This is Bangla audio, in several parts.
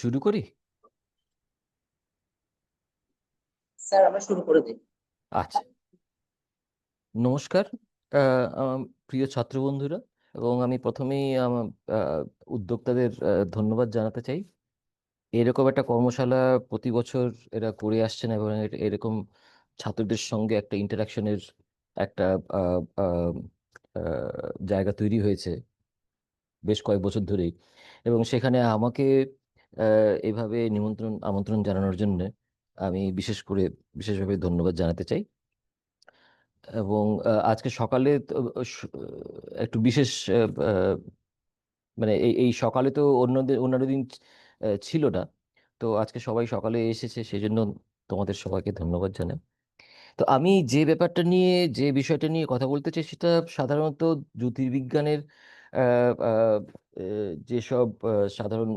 শুরু করি। স্যার আমরা শুরু করে দিই। আচ্ছা, নমস্কার আমার প্রিয় ছাত্র বন্ধুরা। এবং আমি প্রথমেই আমার উদ্যোক্তাদের ধন্যবাদ জানাতে চাই। এরকম একটা কর্মশালা প্রতি বছর এরা করে আসছেন এবং এরকম ছাত্রদের সঙ্গে একটা ইন্টারাকশনের একটা আহ, আহ, জায়গা তৈরি হয়েছে বেশ কয়েক বছর ধরেই। এবং সেখানে আমাকে এভাবে আমন্ত্রণ জানানোর জন্য আমি বিশেষভাবে ধন্যবাদ জানাতে চাই। এবং আজকে সকালে তো, একটু বিশেষ মানে এই সকালে তো অন্যান্য দিন ছিল না। তো আজকে সবাই সকালে এসেছে, সেই জন্য তোমাদের সবাইকে ধন্যবাদ জানাই। তো আমি যে বিষয়টা নিয়ে কথা বলতে চাই সেটা সাধারণত জ্যোতির্বিজ্ঞানের আহ, আহ, যেসব সাধারণ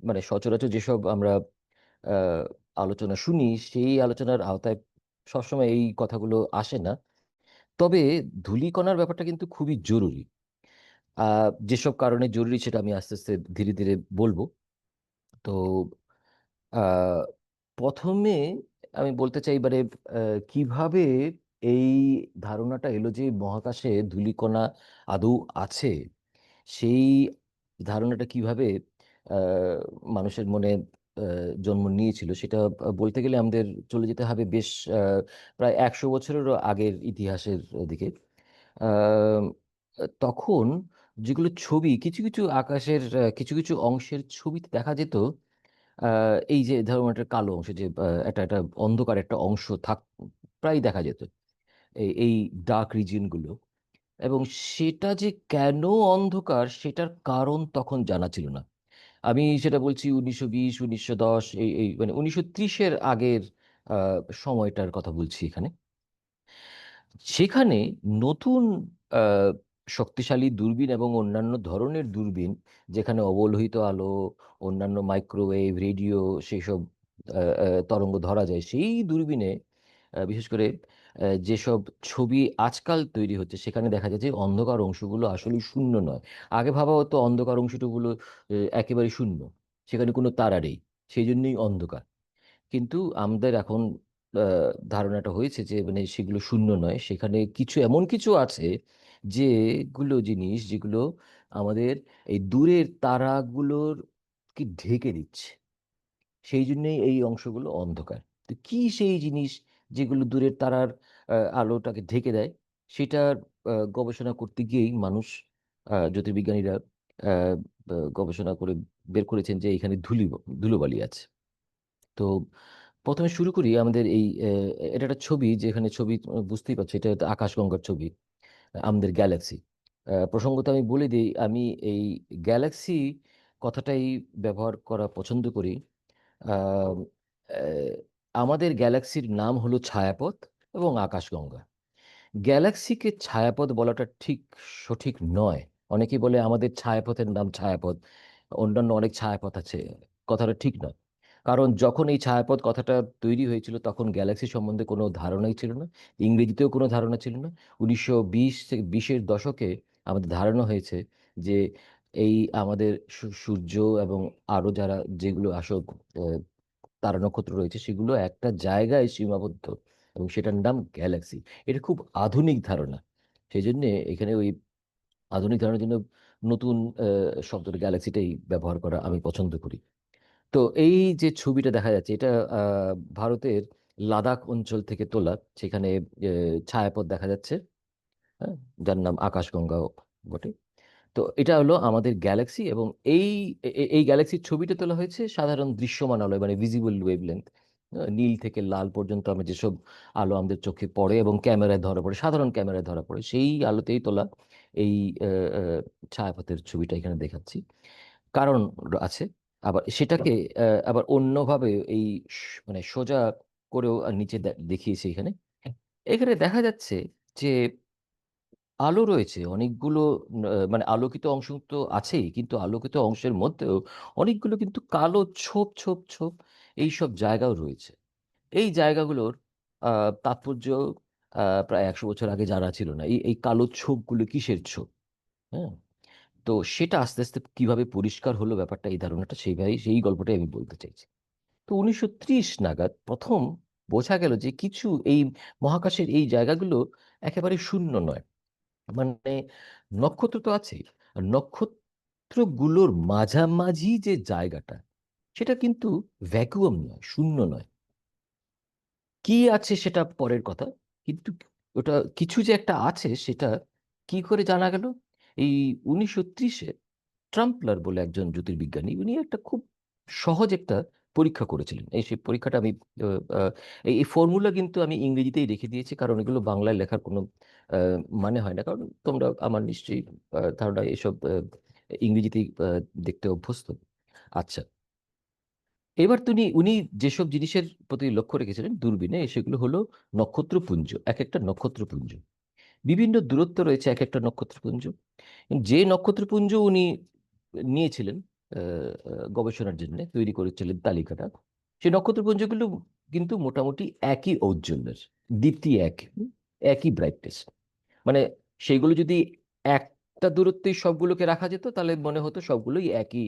মানে সচরাচর যেসব আমরা আহ, আলোচনা শুনি, সেই আলোচনার আওতায় সবসময় এই কথাগুলো আসে না। তবে ধূলিকণার ব্যাপারটা কিন্তু খুবই জরুরি। যেসব কারণে জরুরি সেটা আমি আস্তে আস্তে ধীরে ধীরে বলবো। তো আহ, প্রথমে আমি বলতে চাই এবারে কিভাবে এই ধারণাটা এলো যে মহাকাশে ধূলিকণা আদৌ আছে। সেই ধারণাটা কিভাবে আহ, মানুষের মনে জন্ম নিয়েছিল সেটা বলতে গেলে আমাদের চলে যেতে হবে বেশ প্রায় 100 বছরেরও আগের ইতিহাসের দিকে। আহ, তখন যেগুলো ছবি, কিছু কিছু আকাশের কিছু কিছু অংশের ছবিতে দেখা যেত এই যে ধরুন একটা কালো অংশ, যে একটা একটা অন্ধকার একটা অংশ প্রায় দেখা যেত এই ডার্ক রিজিয়নগুলো। এবং সেটা যে কেন অন্ধকার সেটার কারণ তখন জানা ছিল না। আমি সেটা বলছি 1920 1910, এই এই মানে 1930-এর আগের সময়টার কথা বলছি এখানে। সেখানে নতুন আহ, শক্তিশালী দূরবীন এবং অন্যান্য ধরনের দূরবীন, যেখানে অবলোহিত আলো, অন্যান্য মাইক্রোওয়েভ, রেডিও, সেই সব তরঙ্গ ধরা যায়, সেই দূরবীনে বিশেষ করে যেসব ছবি আজকাল তৈরি হচ্ছে সেখানে দেখা যায় যে অন্ধকার অংশগুলো আসলে শূন্য নয়। আগে ভাবা হতো অন্ধকার অংশগুলো একেবারে শূন্য, সেখানে কোনো তারা নেই, সেই জন্যই অন্ধকার। কিন্তু আমাদের এখন ধারণাটা হয়েছে যে মানে সেগুলো শূন্য নয়, সেখানে কিছু এমন কিছু আছে যেগুলো আমাদের এই দূরের তারাগুলোর কি ঢেকে দিচ্ছে, সেই জন্যই এই অংশগুলো অন্ধকার। তো কি সেই জিনিস যেগুলো দূরের তারার আলোটাকে ঢেকে দেয়, সেটার গবেষণা করতে গিয়েই মানুষ, জ্যোতির্বিজ্ঞানীরা আহ, গবেষণা করে বের করেছেন যে এখানে ধুলোবালি আছে। তো প্রথমে শুরু করি আমাদের এই এটা একটা ছবি, যেখানে ছবি তোমরা বুঝতেই পারছো, এটা একটা আকাশগঙ্গার ছবি, আমাদের গ্যালাক্সি। প্রসঙ্গত আমি বলে দিই, আমি এই গ্যালাক্সি কথাটাই ব্যবহার করা পছন্দ করি। আহ, আহ, আমাদের গ্যালাক্সির নাম হলো ছায়াপথ এবং আকাশগঙ্গা। গ্যালাক্সিকে ছায়াপথ বলাটা ঠিক সঠিক নয়। অনেকেই বলে আমাদের ছায়াপথের নাম ছায়াপথ, অন্যান্য অনেক ছায়াপথ আছে। কথাটা ঠিক নয়। কারণ যখন এই ছায়াপথ কথাটা তৈরি হয়েছিল তখন গ্যালাক্সি সম্বন্ধে কোনো ধারণাই ছিল না, ইংরেজিতেও কোনো ধারণা ছিল না। 1920 থেকে 20-এর দশকে আমাদের ধারণা হয়েছে যে এই আমাদের সূর্য এবং আরো যেগুলো আসল আহ, তারা নক্ষত্র রয়েছে সেগুলো একটা জায়গায় সীমাবদ্ধ, এবং সেটার নাম গ্যালাক্সি। এটা খুব আধুনিক ধারণা। সেই জন্যে এখানে ওই আধুনিক ধারণার জন্য নতুন শব্দটা গ্যালাক্সিটাই ব্যবহার করা আমি পছন্দ করি। তো এই যে ছবিটা দেখা যাচ্ছে, এটা ভারতের লাদাখ অঞ্চল থেকে তোলা। সেখানে ছায়াপথ দেখা যাচ্ছে, হ্যাঁ, যার নাম আকাশগঙ্গা বটে। তো এটা হলো আমাদের গ্যালাক্সি। এবং এই এই গ্যালাক্সির ছবিটা তোলা হয়েছে সাধারণ দৃশ্যমান আলো, মানে ভিজিবল ওয়েভলেন্থ, নীল থেকে লাল পর্যন্ত আমরা যেসব আলো আমাদের চোখে পড়ে এবং ক্যামেরায় ধরা পড়ে, সাধারণ ক্যামেরায় ধরা পড়ে, সেই আলোতেই তোলা এই আহ, আহ, ছায়াপথের ছবিটা এখানে দেখাচ্ছি। কারণ আছে, আবার সেটাকে আবার অন্যভাবে এই মানে সোজা করেও নিচে দেখিয়েছি এখানে। এখানে দেখা যাচ্ছে যে আলো রয়েছে অনেকগুলো। মানে আলোকিত অংশ তো আছেই, কিন্তু আলোকিত অংশের মধ্যেও অনেকগুলো কিন্তু কালো ছোপ ছোপ ছোপ এইসব জায়গাও রয়েছে। এই জায়গাগুলোর তাৎপর্য প্রায় 100 বছর আগে জানা ছিল না। এই এই কালো ছোপগুলো কিসের ছোপ? হ্যাঁ, তো সেটা আস্তে আস্তে কিভাবে পরিষ্কার হলো ব্যাপারটা, এই ধারণাটা সেইভাবেই, সেই গল্পটাই আমি বলতে চাইছি। তো 1930 নাগাদ প্রথম বোঝা গেল যে কিছু এই মহাকাশের এই জায়গাগুলো একেবারে শূন্য নয়। মানে নক্ষত্র তো আছেই, আর নক্ষত্রগুলোর মাঝামাঝি যে জায়গাটা, সেটা কিন্তু ভ্যাকুয়াম নয়, শূন্য নয়। কি আছে সেটা পরের কথা, কিন্তু ওটা কিছু যে একটা আছে সেটা কি করে জানা গেল? এই 1930-এ ট্রাম্পলার বলে একজন জ্যোতির্বিজ্ঞানী, উনি একটা খুব সহজ একটা পরীক্ষা করেছিলেন। এই সেই পরীক্ষাটা আমি আহ, আহ, এই ফর্মুলা কিন্তু আমি ইংরেজিতেই রেখে দিয়েছি, কারণ এগুলো বাংলায় লেখার কোনো মানে হয় না, কারণ তোমরা আমার নিশ্চয়ই ধারণা এসব ইংরেজিতেই দেখতে অভ্যস্ত। আচ্ছা, এবার উনি যেসব জিনিসের প্রতি লক্ষ্য রেখেছিলেন দূরবীনে, সেগুলো হলো নক্ষত্রপুঞ্জ, এক একটা নক্ষত্রপুঞ্জ। বিভিন্ন দূরত্ব রয়েছে এক একটা নক্ষত্রপুঞ্জ। যে নক্ষত্রপুঞ্জ উনি নিয়েছিলেন গবেষণার জন্য, তৈরি করেছিলেন তালিকাটা, সেই নক্ষত্রপুঞ্জগুলো কিন্তু মোটামুটি একই ঔজ্জ্বল্যের, দীপ্তি এক, একই ব্রাইটনেস। মানে সেইগুলো যদি একটা দূরত্বেই সবগুলোকে রাখা যেত, তাহলে মনে হতো সবগুলোই একই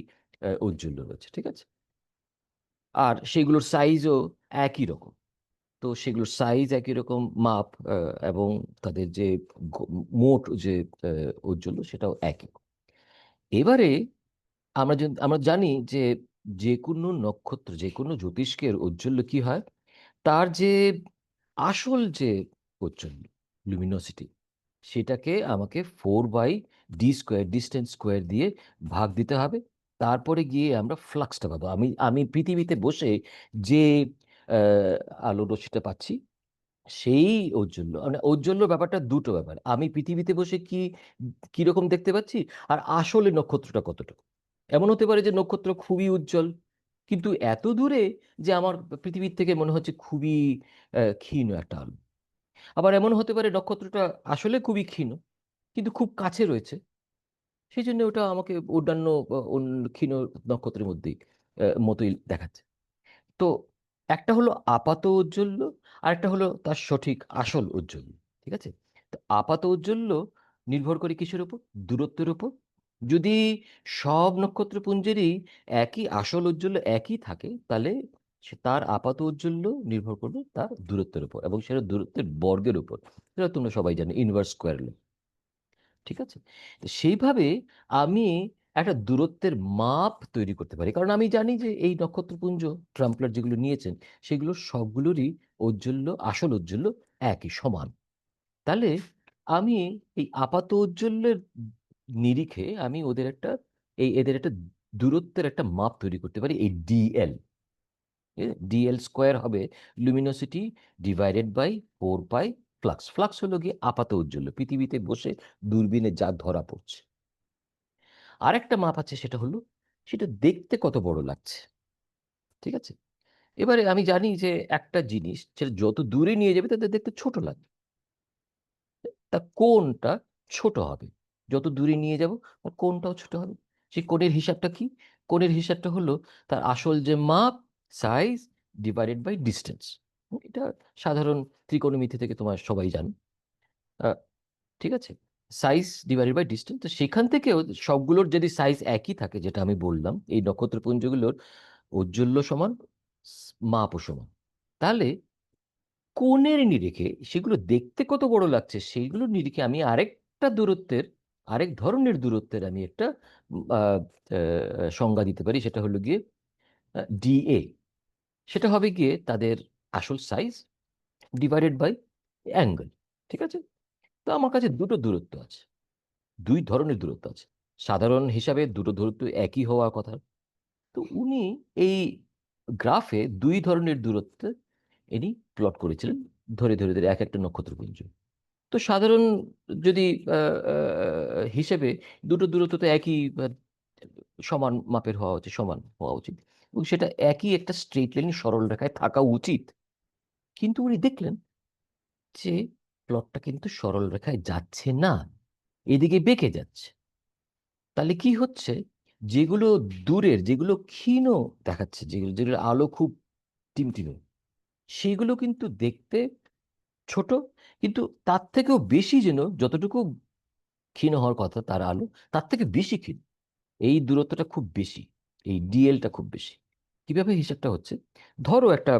ঔজ্জ্বল্য রয়েছে, ঠিক আছে। আর সেগুলোর সাইজও একই রকম। তো সেগুলোর সাইজ একই রকম, মাপ এবং তাদের যে মোট যে ঔজ্জ্বল্য সেটাও একই। এবারে আমরা জানি যে যে কোনো নক্ষত্র, যে কোনো জ্যোতিষ্কের ঔজ্জ্বল্য কি হয়, তার যে আসল যে ঔজ্জ্বল্য, লুমিনোসিটি, সেটাকে আমাকে 4/d², ডিস্টেন্স স্কোয়ার দিয়ে ভাগ দিতে হবে। তারপরে গিয়ে আমরা ফ্লাক্সটা পাবো। আমি আমি পৃথিবীতে বসে যে আহ, আলোর রশ্মিটা পাচ্ছি, সেই ঔজ্জ্বল্য, মানে ঔজ্জ্বল্য ব্যাপারটা দুটো ব্যাপার, আমি পৃথিবীতে বসে কি কিরকম দেখতে পাচ্ছি, আর আসলে নক্ষত্রটা কতটুকু। এমন হতে পারে যে নক্ষত্র খুবই উজ্জ্বল, কিন্তু এত দূরে যে আমার পৃথিবীর থেকে মনে হচ্ছে খুবই ক্ষীণ একটা আলো। আবার এমন হতে পারে নক্ষত্রটা আসলে খুবই ক্ষীণ, কিন্তু খুব কাছে রয়েছে, সেই জন্য ওটা আমাকে অন্যান্য অন্য ক্ষীণ নক্ষত্রের মধ্যেই মতোই দেখাচ্ছে। তো একটা হলো আপাত ঔজ্জ্বল্য, আর একটা হলো তার সঠিক আসল ঔজ্জ্বল্য, ঠিক আছে। তো আপাত ঔজ্জ্বল্য নির্ভর করে কিসের উপর? দূরত্বের উপর। যদি সব নক্ষত্রপুঞ্জেরই একই আসল ঔজ্জ্বল্য একই থাকে, তাহলে তার আপাত ঔজ্জ্বল্য নির্ভর করবে তার দূরত্বের উপর, এবং সেটা দূরত্বের বর্গের উপর। সেটা তোমরা সবাই জানো, ইনভার্স স্কোয়ার ল, ঠিক আছে। তো সেইভাবে আমি একটা দূরত্বের মাপ তৈরি করতে পারি, কারণ আমি জানি যে এই নক্ষত্রপুঞ্জ ট্রাম্পলার যেগুলো নিয়েছেন, সেগুলো সবগুলোরই ঔজ্জ্বল্য, আসল ঔজ্জ্বল্য একই সমান। তাহলে আমি এই আপাত ঔজ্জ্বল্যের নিরিখে আমি এদের একটা দূরত্বের একটা মাপ তৈরি করতে পারি, এই ডিএল। ডিএল² হবে luminosity divided by 4 pi flux. Flux হলো গিয়ে আপাত ঔজ্জ্বল্য, পৃথিবীতে বসে দূরবীনে যা ধরা পড়ছে। আরেকটা মাপ আছে, সেটা হলো সেটা দেখতে কত বড় লাগছে, ঠিক আছে। এবারে আমি জানি যে একটা জিনিস সেটা যত দূরে নিয়ে যাবে তাদের দেখতে ছোট লাগবে। তা কোনটা ছোট হবে? যত দূরে নিয়ে যাব আর কোনটাও ছোট হবে। সেই কোণের হিসাবটা কি? কোণের হিসাবটা হলো তার আসল যে মাপ, সাইজ ডিভাইডেড বাই ডিস্টেন্স। এটা সাধারণ ত্রিকোণমিতি থেকে তোমার সবাই জানো, আহ, ঠিক আছে। সাইজ ডিভাইডেড বাই ডিস্টেন্স, তো সেখান থেকেও সবগুলোর যদি সাইজ একই থাকে, যেটা আমি বললাম, এই নক্ষত্রপুঞ্জগুলোর ঔজ্জ্বল্য সমান, মাপও সমান, তাহলে কোণের নিরিখে সেগুলো দেখতে কত বড় লাগছে সেইগুলোর নিরিখে আমি আরেক ধরনের দূরত্বের আমি একটা আহ, সংজ্ঞা দিতে পারি। সেটা হলো গিয়ে ডিএ। সেটা হবে গিয়ে তাদের আসল সাইজ ডিভাইডেড বাই অ্যাঙ্গেল, ঠিক আছে। তো আমার কাছে দুটো দূরত্ব আছে, দুই ধরনের দূরত্ব আছে। সাধারণ হিসাবে দুটো দূরত্ব একই হওয়ার কথা। তো উনি এই গ্রাফে দুই ধরনের দূরত্ব ইনি প্লট করেছিলেন, ধরে ধরে ধরে এক একটা নক্ষত্রপুঞ্জ। তো সাধারণ যদি হিসেবে দুটো দূরত্ব তো একই, সমান মাপের হওয়া উচিত, সমান হওয়া উচিত, এবং সেটা একই একটা স্ট্রেট লাইন, সরল রেখায় থাকা উচিত। কিন্তু উনি দেখলেন যে প্লটটা কিন্তু সরল রেখায় যাচ্ছে না, এদিকে বেঁকে যাচ্ছে। তাহলে কি হচ্ছে? যেগুলো দূরের, যেগুলো ক্ষীণ দেখাচ্ছে, যেগুলো যেগুলো আলো খুব টিমটিমে, সেগুলো কিন্তু দেখতে ছোট, কিন্তু তার থেকেও বেশি যেন যতটুকু ক্ষীণ হওয়ার কথা তার আলো, তার থেকে বেশি ক্ষীণ। এই দূরত্বটা খুব বেশি, এই ডিএলটা খুব বেশি। কিভাবে হিসাবটা হচ্ছে, ধরো একটা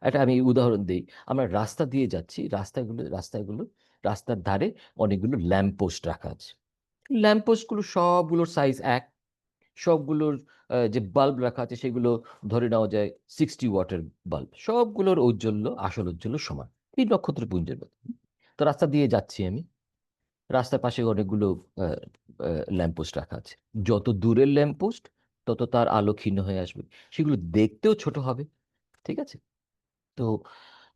একটা আমি উদাহরণ দিই। আমরা রাস্তা দিয়ে যাচ্ছি, রাস্তার ধারে অনেকগুলো ল্যাম্প পোস্ট রাখা আছে। ল্যাম্প পোস্টগুলো সবগুলোর সাইজ এক, সবগুলোর যে বাল্ব রাখা আছে সেগুলো ধরে নেওয়া যায় 60 ওয়াটের বাল্ব, সবগুলোর ঔজ্জ্বল্য, আসল ঔজ্জ্বল্য সমান, এই নক্ষত্রপুঞ্জের মতো। তো রাস্তা দিয়ে যাচ্ছি আমি, রাস্তার পাশে অনেকগুলো ল্যাম্পপোস্ট রাখা আছে। যত দূরের ল্যাম্পপোস্ট, তত তার আলো ক্ষীণ হয়ে আসবে, সেগুলো দেখতেও ছোট হবে। ঠিক আছে? তো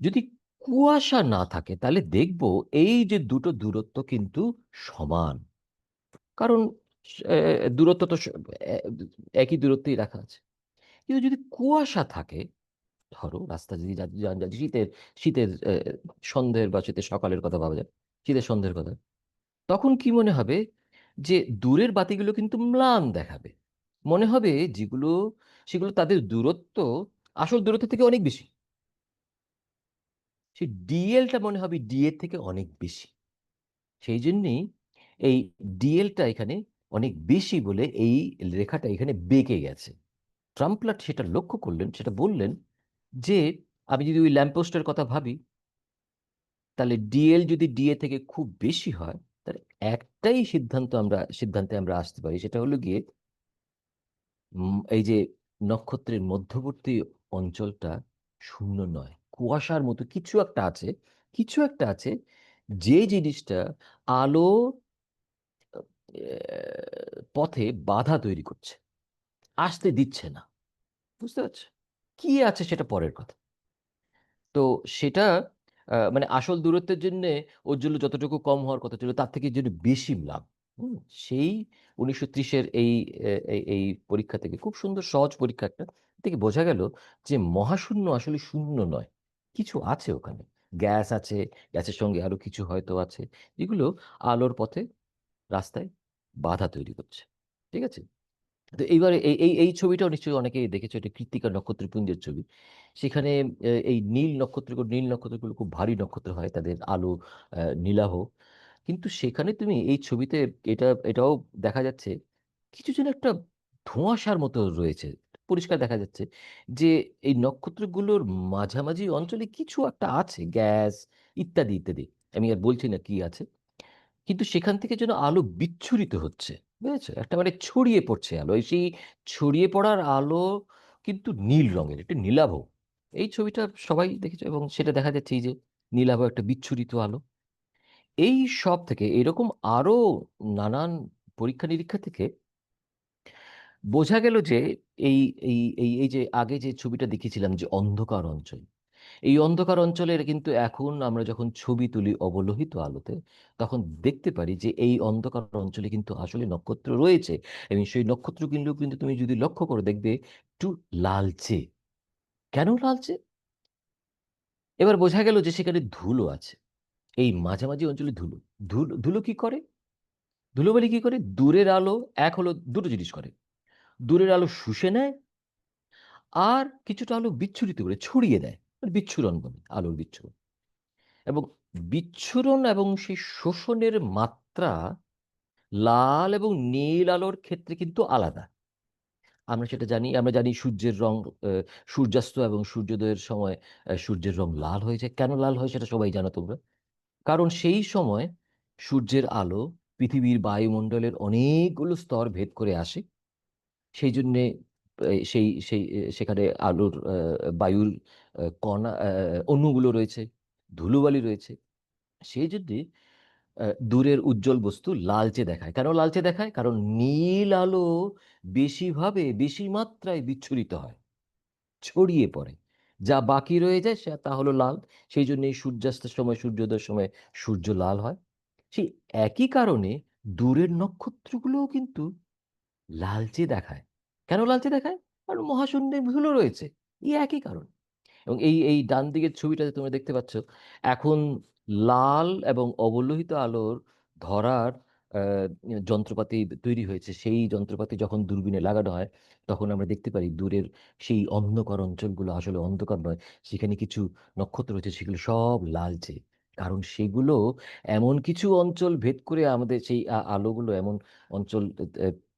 যদি কুয়াশা না থাকে তাহলে দেখব এই যে দুটো দূরত্ব কিন্তু সমান। কারণ দূরত্ব তো একই দূরত্বেই রাখা আছে। কিন্তু যদি কুয়াশা থাকে, ধরো রাস্তা যদি শীতের শীতের সন্ধ্যের বা শীতের সকালের কথা ভাবা যায়, শীতের সন্ধ্যের কথা, তখন কি মনে হবে, যে দূরের বাতিগুলো কিন্তু ম্লান দেখাবে। মনে হবে যেগুলো, সেগুলো তাদের দূরত্ব আসল দূরত্ব থেকে অনেক বেশি। সেই ডিএলটা মনে হবে ডিএর থেকে অনেক বেশি। সেই জন্যই এই ডিএলটা এখানে অনেক বেশি বলে এই রেখাটা এখানে বেঁকে গেছে। ট্রাম্পলার সেটা লক্ষ্য করলেন, সেটা বললেন যে আমি যদি ওই ল্যাম্পপোস্টের কথা ভাবি, তাহলে ডিএল যদি ডিএ থেকে খুব বেশি হয়, তাহলে একটাই সিদ্ধান্তে আমরা আসতে পারি, সেটা হলো গিয়ে এই যে নক্ষত্রের মধ্যবর্তী অঞ্চলটা শূন্য নয়, কুয়াশার মতো কিছু একটা আছে। কিছু একটা আছে যে জিনিসটা আলো পথে বাধা তৈরি করছে, আসতে দিচ্ছে না। বুঝতে পারছো? কি আছে সেটা পরের কথা। তো সেটা মানে আসল দূরত্বের জন্যে ঔজ্জ্বল্য যতটুকু কম হওয়ার কথা ছিল তার থেকে যেন বেশি ম্লান। হুম? সেই ১৯৩০-এর এই পরীক্ষা থেকে, খুব সুন্দর সহজ পরীক্ষা একটা, থেকে বোঝা গেল যে মহাশূন্য আসলে শূন্য নয়। কিছু আছে ওখানে। গ্যাস আছে, গ্যাসের সঙ্গে আরো কিছু হয়তো আছে, যেগুলো আলোর পথে, রাস্তায় বাধা তৈরি করছে। ঠিক আছে? তো এইবারে এই ছবিটাও নিশ্চয়ই অনেকেই দেখেছো। এটা কৃত্তিকা নক্ষত্রপুঞ্জের ছবি। সেখানে এই নীল নক্ষত্রগুলো খুব ভারী নক্ষত্র হয়। তাদের আলো নীলাভ। কিন্তু সেখানে তুমি এই ছবিতে এটাও দেখা যাচ্ছে, কিছু যেন একটা ধোঁয়াশার মতো রয়েছে। পরিষ্কার দেখা যাচ্ছে যে এই নক্ষত্রগুলোর মাঝামাঝি অঞ্চলে কিছু একটা আছে, গ্যাস ইত্যাদি, ইত্যাদি। আমি আর বলছি না কি আছে। কিন্তু সেখান থেকে যেন আলো বিচ্ছুরিত হচ্ছে। বুঝেছো? একটা মানে ছড়িয়ে পড়ছে আলো। সেই ছড়িয়ে পড়ার আলো কিন্তু নীল রঙের, একটু নীলাভ। এই ছবিটা সবাই দেখেছো এবং সেটা দেখা যাচ্ছে এই যে নীলাভ একটা বিচ্ছুরিত আলো। এই সব থেকে এরকম আরো নানান পরীক্ষা-নিরীক্ষা থেকে বোঝা গেল যে এই এই এই এই যে আগে যে ছবিটা দেখিয়েছিলাম যে অন্ধকার অঞ্চল, এই অন্ধকার অঞ্চলের কিন্তু এখন আমরা যখন ছবি তুলি অবলোহিত আলোতে, তখন দেখতে পারি যে এই অন্ধকার অঞ্চলে কিন্তু আসলে নক্ষত্র রয়েছে। এবং সেই নক্ষত্রগুলো কিন্তু তুমি যদি লক্ষ্য করে দেখবে একটু লালচে। কেন লালচে? এবার বোঝা গেল যে সেখানে ধুলো আছে। এই মাঝামাঝি অঞ্চলে ধুলো। ধুলো কি করে? ধুলোবালি কি করে? দূরের আলো, এক হলো দুটো জিনিস করে। দূরের আলো শুষে নেয়, আর কিছুটা আলো বিচ্ছুরিত করে ছড়িয়ে দেয়। মানে বিচ্ছুরণ বলে, আলোর বিচ্ছুরণ। এবং বিচ্ছুরণ এবং সেই শোষণের মাত্রা লাল এবং নীল আলোর ক্ষেত্রে কিন্তু আলাদা। আমরা সেটা জানি। আমরা জানি সূর্যের রং, সূর্যাস্ত এবং সূর্যোদয়ের সময় সূর্যের রং লাল হয়ে যায়। কেন লাল হয় সেটা সবাই জানো তোমরা। কারণ সেই সময় সূর্যের আলো পৃথিবীর বায়ুমণ্ডলের অনেকগুলো স্তর ভেদ করে আসে। সেইজন্যে সেই সেই সেখানে আলোর বায়ুর কণা, অণুগুলো রয়েছে, ধুলোবালি রয়েছে। সেইজন্যে দূরের উজ্জ্বল বস্তু লালচে দেখায়। কেন লালচে দেখায়? কারণ নীল আলো বেশি মাত্রায় বিচ্ছুরিত হয়, ছড়িয়ে পড়ে। যা বাকি রয়ে যায় তা হলো লাল। সেইজন্যেই সূর্যাস্তের সময়, সূর্যোদয়ের সময় সূর্য লাল হয়। সেই একই কারণে দূরের নক্ষত্রগুলোও কিন্তু লালচে দেখায়। কেন লালচে দেখায়? কারণ মহাশূন্যে ধুলো রয়েছে। এই একই কারণ। এবং এই ডান দিকের ছবিটাতে তোমরা দেখতে পাচ্ছ, এখন লাল এবং অবলোহিত আলোর ধরার আ যন্ত্রপাতি তৈরি হয়েছে। সেই যন্ত্রপাতি যখন দূরবীনে লাগানো হয়, তখন আমরা দেখতে পারি দূরের সেই অন্ধকার অঞ্চলগুলো আসলে অন্ধকার নয়। সেখানে কিছু নক্ষত্র রয়েছে, সেগুলো সব লালচে। কারণ সেগুলো এমন কিছু অঞ্চল ভেদ করে আমাদের সেই আলোগুলো এমন অঞ্চল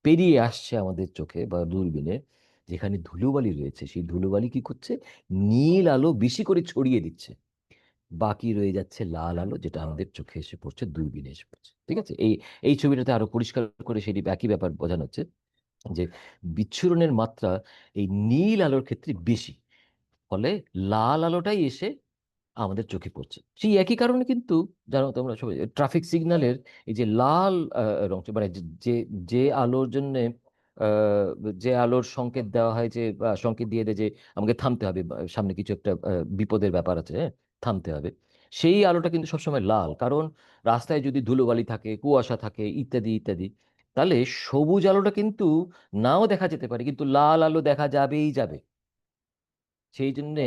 পেরিয়ে আসছে আমাদের চোখে বা দূরবীনে, যেখানে ধুলোবালি রয়েছে। সেই ধুলোবালি কি করছে? নীল আলো বেশি করে ছড়িয়ে দিচ্ছে, বাকি রয়ে যাচ্ছে লাল আলো, যেটা আমাদের চোখে এসে পড়ছে, দূরবীনে এসে পড়ছে। ঠিক আছে? এই ছবিটাতে আরো পরিষ্কার করে সেটি একই ব্যাপার বোঝানো হচ্ছে যে বিচ্ছুরণের মাত্রা এই নীল আলোর ক্ষেত্রে বেশি, ফলে লাল আলোটাই এসে আমাদের চোখে পড়ছে। সেই একই কারণে কিন্তু জানো তোমরা সবাই, ট্রাফিক সিগন্যালের এই যে লাল রংটা, মানে যে যে আলোর জন্য যে আলোর সংকেত দেওয়া হয়, যে সংকেত দিয়ে দেয় যে আমাকে থামতে হবে, বা সামনে কিছু একটা বিপদের ব্যাপার আছে, হ্যাঁ, থামতে হবে, সেই আলোটা কিন্তু সবসময় লাল। কারণ রাস্তায় যদি ধুলোবালি থাকে, কুয়াশা থাকে, ইত্যাদি ইত্যাদি, তাহলে সবুজ আলোটা কিন্তু নাও দেখা যেতে পারে, কিন্তু লাল আলো দেখা যাবেই যাবে। সেই জন্যে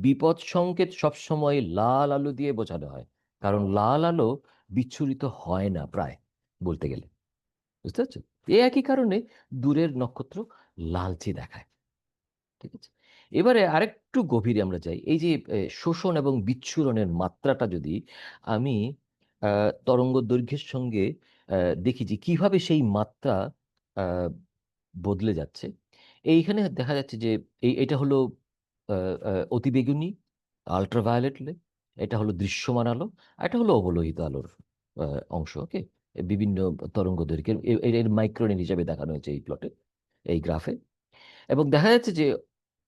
বিপদ সংকেত সবসময় লাল আলো দিয়ে বোঝানো হয়, কারণ লাল আলো বিচ্ছুরিত হয় না প্রায়, বলতে গেলে। বুঝতে পারছো? এই একই কারণে দূরের নক্ষত্র লালচে দেখায়। ঠিক আছে? এবারে আরেকটু গভীরে আমরা যাই। এই যে শোষণ এবং বিচ্ছুরণের মাত্রাটা যদি আমি তরঙ্গ দৈর্ঘ্যের সঙ্গে দেখি যে কিভাবে সেই মাত্রা আহ, বদলে যাচ্ছে। এইখানে দেখা যাচ্ছে যে এটা হলো অতিবেগুনি, আল্ট্রাভায়োলেট, এটা হলো দৃশ্যমান আলো, আর এটা হলো অবলোহিত আলোর অংশ। ওকে, বিভিন্ন তরঙ্গ দৈর্ঘ্যের এর মাইক্রোনেট হিসাবে দেখানো হয়েছে এই প্লটে, এই গ্রাফে। এবং দেখা যাচ্ছে যে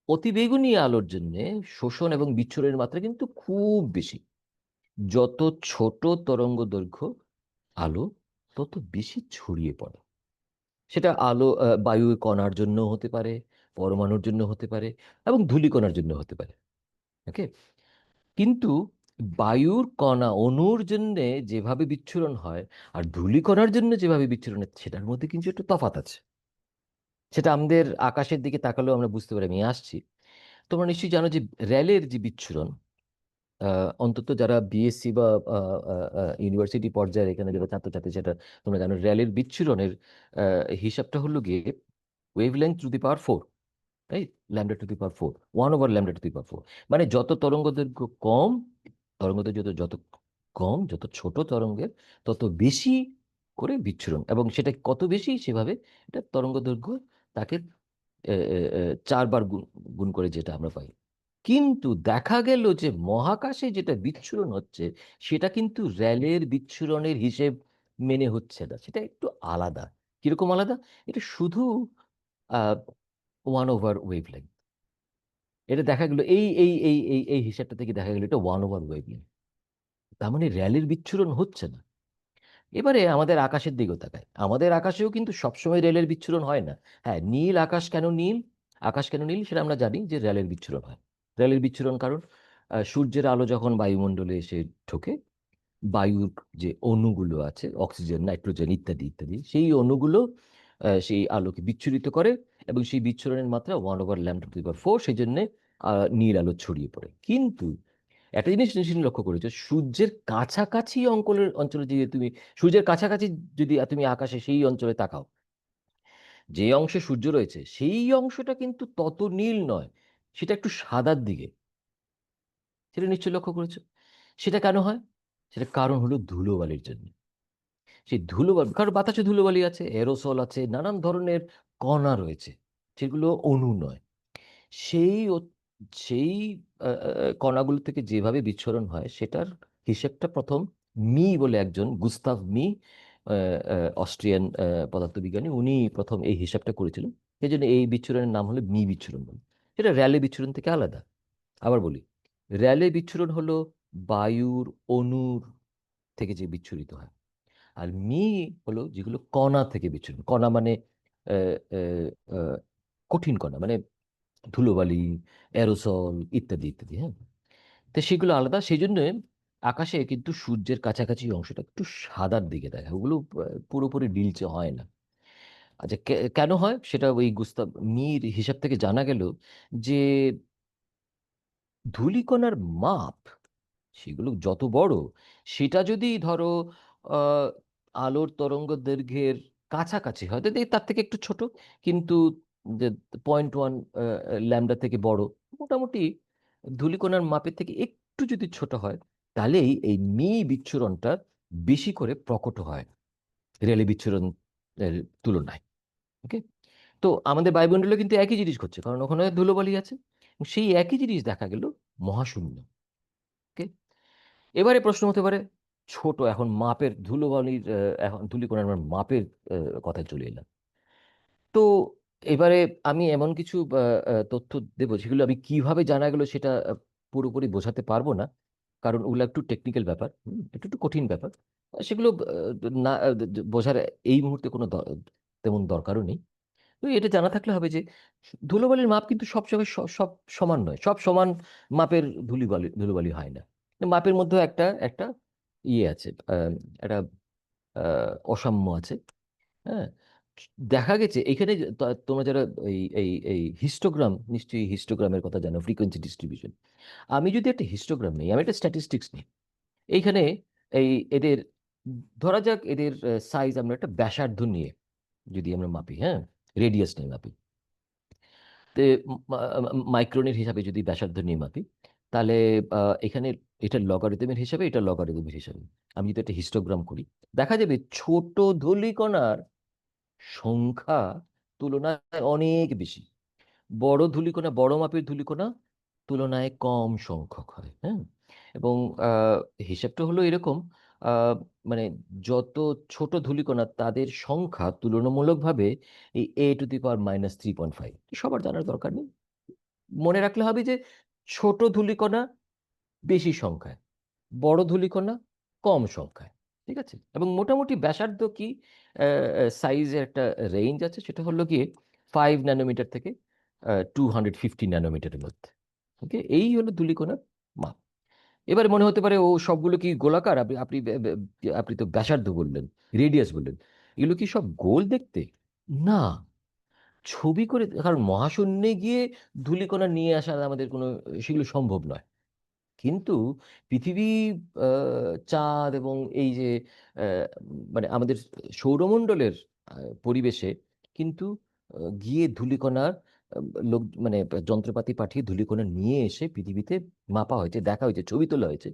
অতিবেগুনি আলোর জন্য শোষণ এবং বিচ্ছুরণের মাত্রা কিন্তু খুব বেশি। যত ছোট তরঙ্গ দৈর্ঘ্য আলো, তত বেশি ছড়িয়ে পড়ে। সেটা আলো বায়ু কণার জন্য হতে পারে, পরমাণুর জন্য হতে পারে, এবং ধূলিকণার জন্য হতে পারে। ওকে, কিন্তু বায়ুর কণা অণুর জন্য যেভাবে বিচ্ছুরণ হয়, আর ধূলিকণার জন্য যেভাবে বিচ্ছুরণ হয়, সেটার মধ্যে কিন্তু একটু তফাৎ আছে। সেটা আমাদের আকাশের দিকে তাকালেও আমরা বুঝতে পারি। আমি আসছি, তোমরা নিশ্চয়ই জানো যে রেলের যে বিচ্ছুরণ, অন্তত যারা বিএসসি বা ইউনিভার্সিটি পর্যায়ে এখানে যারা ছাত্রছাত্রী, সেটা তোমরা জানো, রেলের বিচ্ছুরণের হিসাবটা হলো গিয়ে wavelength to the power 4, right? Lambda to the power 4, 1/, lambda to the power 4। মানে যত তরঙ্গ দৈর্ঘ্য কম, তরঙ্গ দৈর্ঘ্য যত কম, যত ছোট তরঙ্গের, তত বেশি করে বিচ্ছুরণ। এবং সেটা কত বেশি, সেভাবে এটা তরঙ্গ দৈর্ঘ্য তাকে 4 বার গুণ গুণ করে যেটা আমরা পাই। কিন্তু দেখা গেল যে মহাকাশে যেটা বিচ্ছুরণ হচ্ছে, সেটা কিন্তু র্যালের বিচ্ছুরণের হিসেব মেনে হচ্ছে না, সেটা একটু আলাদা। কিরকম আলাদা? এটা শুধু 1/ওয়েভলেংথ। এটা দেখা গেল এই হিসাবটা থেকে দেখা গেল এটা 1/ওয়েভলেংথ। তার মানে র্যালের বিচ্ছুরণ হচ্ছে না। এবারে আমাদের আকাশের দিকেও তাকায়, আমাদের আকাশেও কিন্তু সবসময় রেলের বিচ্ছুরণ হয় না। হ্যাঁ, নীল আকাশ কেন নীল, আকাশ কেন নীল, সেটা আমরা জানি যে রেলের বিচ্ছুরণ হয়। রেলের বিচ্ছুরণ কারণ সূর্যের আলো যখন বায়ুমণ্ডলে এসে ঢোকে, বায়ুর যে অণুগুলো আছে, অক্সিজেন, নাইট্রোজেন ইত্যাদি ইত্যাদি, সেই অণুগুলো সেই আলোকে বিচ্ছুরিত করে, এবং সেই বিচ্ছুরণের মাত্রা 1/λ4, সেই জন্যে নীল আলো ছড়িয়ে পড়ে। কিন্তু একটা জিনিস নিশ্চয়ই লক্ষ্য করেছো, সূর্যের কাছাকাছি অঞ্চলে যে তুমি, সূর্যের কাছাকাছি যদি তুমি আকাশে সেই অঞ্চলে তাকাও, যে অংশে সূর্য রয়েছে সেই অংশটা কিন্তু তত নীল নয়, সেটা একটু সাদার দিকে। সেটা নিশ্চয়ই লক্ষ্য করেছো। সেটা কেন হয়? সেটা কারণ হলো ধুলোবালির জন্য। সেই ধুলোবালি, কারণ বাতাসে ধুলোবালি আছে, এরোসল আছে, নানান ধরনের কণা রয়েছে, সেগুলো অণু নয়। সেই সেই কণাগুলো থেকে যেভাবে বিচ্ছুরণ হয়, সেটার হিসেবটা প্রথম মি বলে একজন, গুস্তাভ মি, অস্ট্রিয়ান পদার্থবিজ্ঞানী, উনি প্রথম এই হিসাবটা করেছিলেন। সেই জন্য এই বিচ্ছুরণের নাম হলো মি বিচ্ছুরণ বলে। সেটা র্যালে বিচ্ছুরণ থেকে আলাদা। আবার বলি, র্যালে বিচ্ছুরণ হলো বায়ুর অণুর থেকে যে বিচ্ছুরিত হয়, আর মি হলো যেগুলো কণা থেকে বিচ্ছুরণ। কণা মানে আহ, আহ, আহ, কঠিন কণা, মানে ধুলোবালি, অ্যারোসল ইত্যাদি ইত্যাদি। হ্যাঁ, তো সেগুলো আলাদা। সেই জন্য আকাশে কিন্তু সূর্যের কাছাকাছি অংশটা একটু সাদার দিকে দেখায়, ওগুলো পুরোপুরি নীলচে হয় না। আচ্ছা, কেন হয় সেটা ওই গুস্তাভ মির হিসাব থেকে জানা গেল যে ধূলিকণার মাপ, সেগুলো যত বড়, সেটা যদি ধরো আহ, আলোর তরঙ্গ দৈর্ঘ্যের কাছাকাছি হয়, তার থেকে একটু ছোট, কিন্তু যে 0.1 ল্যামডা থেকে বড়, মোটামুটি ধূলিকণার মাপের থেকে একটু যদি ছোট হয়, তাহলেই এই মি বিচ্ছুরণটা বেশি করে প্রকট হয় রেলে বিচ্ছুরণের তুলনায়। ওকে, তো আমাদের বায়ুমণ্ডলে কিন্তু একই জিনিস ঘটছে, কারণ ওখানে ধুলোবালি আছে। সেই একই জিনিস দেখা গেল মহাশূন্য। ওকে, এবারে প্রশ্ন হতে পারে ছোট, এখন মাপের ধুলোবালির এখন ধূলিকণার আমরা মাপের কথায় চলে এলাম। তো এবারে আমি এমন কিছু তথ্য দেবো যেগুলো আমি কিভাবে জানা গেল সেটা পুরোপুরি বোঝাতে পারবো না, কারণ ওগুলো একটু টেকনিক্যাল ব্যাপার, একটু একটু কঠিন ব্যাপার। সেগুলো না বোঝার এই মুহূর্তে কোনো তেমন দরকারও নেই। তো এটা জানা থাকলে হবে যে ধুলোবালির মাপ কিন্তু সব সময় সব সমান নয়, সব সমান মাপের ধুলোবালি হয় না। মাপের মধ্যে একটা একটা ইয়ে আছে, একটা অসাম্য আছে। হ্যাঁ, দেখা গেছে এখানে তোমরা যারা এই এই এই হিস্টোগ্রাম, নিশ্চয়ই হিস্টোগ্রামের কথা জানো, ফ্রিকোয়েন্সি ডিস্ট্রিবিউশন। আমি যদি একটা হিস্টোগ্রাম নিই, আমি একটা স্ট্যাটিস্টিক্স নিই, এইখানে এই এদের ধরা যাক এদের সাইজ আমরা একটা ব্যাসার্ধ নিয়ে যদি আমরা মাপি, হ্যাঁ, রেডিয়াস নিয়ে মাপি, তো মাইক্রনের হিসাবে যদি ব্যাসার্ধ নিয়ে মাপি, তাহলে এখানে এটা লগারিদমের হিসাবে, এটা লগারিদমের হিসাবে আমি যদি একটা হিস্টোগ্রাম করি, দেখা যাবে ছোট ধূলিকণার সংখ্যা তুলনায় অনেক বেশি। বড় ধূলিকণা, বড় মাপের ধূলিকণা তুলনায় কম সংখ্যক হয়। হ্যাঁ, এবং আহ, হিসাবটা হলো এরকম, আহ, মানে যত ছোট ধূলিকণা তাদের সংখ্যা তুলনামূলকভাবে এই a⁻³ সবার জানার দরকার নেই। মনে রাখলে হবে যে ছোট ধূলিকণা বেশি সংখ্যায়, বড় ধূলিকণা কম সংখ্যায়। ঠিক আছে, এবং মোটামুটি ব্যাসার্ধ কি সাইজের একটা রেঞ্জ আছে, সেটা হলো গিয়ে 5 ন্যানোমিটার থেকে 250 ন্যানোমিটারের মধ্যে। ওকে, এই হলো ধূলিকণার মাপ। এবারে মনে হতে পারে ও সবগুলো কি গোলাকার? আপনি আপনি আপনি তো ব্যাসার্ধ বললেন, রেডিয়াস বললেন, এগুলো কি সব গোল দেখতে? না, ছবি করে, কারণ মহাশূন্যে গিয়ে ধূলিকণা নিয়ে আসা আমাদের কোনো, সেগুলো সম্ভব নয়। কিন্তু পৃথিবী, চাঁদ এবং এই যে মানে আমাদের সৌরমণ্ডলের পরিবেশে কিন্তু গিয়ে ধূলিকণার লোক মানে যন্ত্রপাতি পাঠিয়ে ধূলিকণা নিয়ে এসে পৃথিবীতে মাপা হয়েছে, দেখা হয়েছে, ছবি তোলা হয়েছে,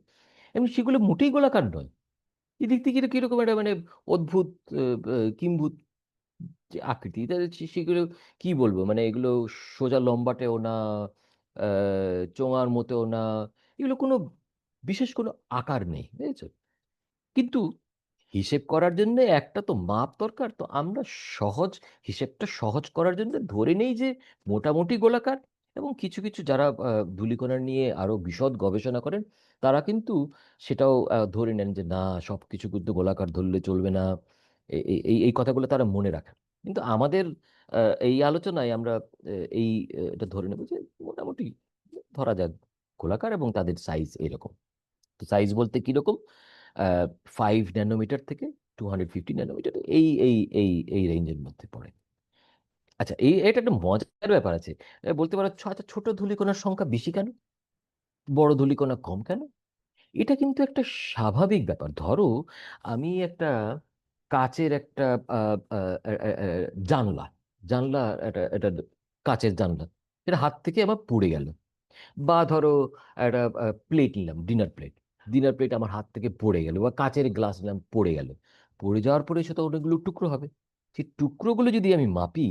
এবং সেগুলো মোটেই গোলাকার নয়। এদিক থেকে কিরকম একটা মানে অদ্ভুত কিম্ভূত যে আকৃতি, সেগুলো কি বলবো, মানে এগুলো সোজা লম্বাটেও না, চোঙার মতেও না, এগুলো কোনো বিশেষ কোনো আকার নেই, বুঝেছো? কিন্তু হিসেব করার জন্য একটা তো মাপ দরকার, তো আমরা সহজ, হিসেবটা সহজ করার জন্য ধরে নেই যে মোটামুটি গোলাকার। এবং কিছু কিছু যারা ধূলিকণা নিয়ে আরো বিশদ গবেষণা করেন, তারা কিন্তু সেটাও ধরে নেন যে না, সব কিছু কিন্তু গোলাকার ধরলে চলবে না। এই কথাগুলো তারা মনে রাখেন। কিন্তু আমাদের এই আলোচনায় আমরা এই এটা ধরে নেব যে মোটামুটি ধরা যাক গোলাকার, এবং তাদের সাইজ এরকম। তো সাইজ বলতে কিরকম, 5 ন্যানোমিটার থেকে 250 ন্যানোমিটার, এই এই এই এই রেঞ্জের মধ্যে পড়ে। আচ্ছা, এটা একটা মজার ব্যাপার আছে। বলতে পারো, আচ্ছা, ছোট ধূলিকণার সংখ্যা বেশি কেন, বড় ধূলিকণা কম কেন? এটা কিন্তু একটা স্বাভাবিক ব্যাপার। ধরো আমি একটা কাচের একটা আহ, আহ, আহ, আহ, আহ, জানলা, জানলা একটা একটা কাচের জানলা, এটা হাত থেকে আমার পড়ে গেল। বা ধরো একটা প্লেট নিলাম, ডিনার প্লেট, ডিনার প্লেট আমার হাত থেকে পড়ে গেল, বা কাচের গ্লাস নিলাম, পড়ে গেল। পড়ে যাওয়ার পরে সেটা অনেকগুলো টুকরো হবে। সেই টুকরোগুলো যদি আমি মাপি,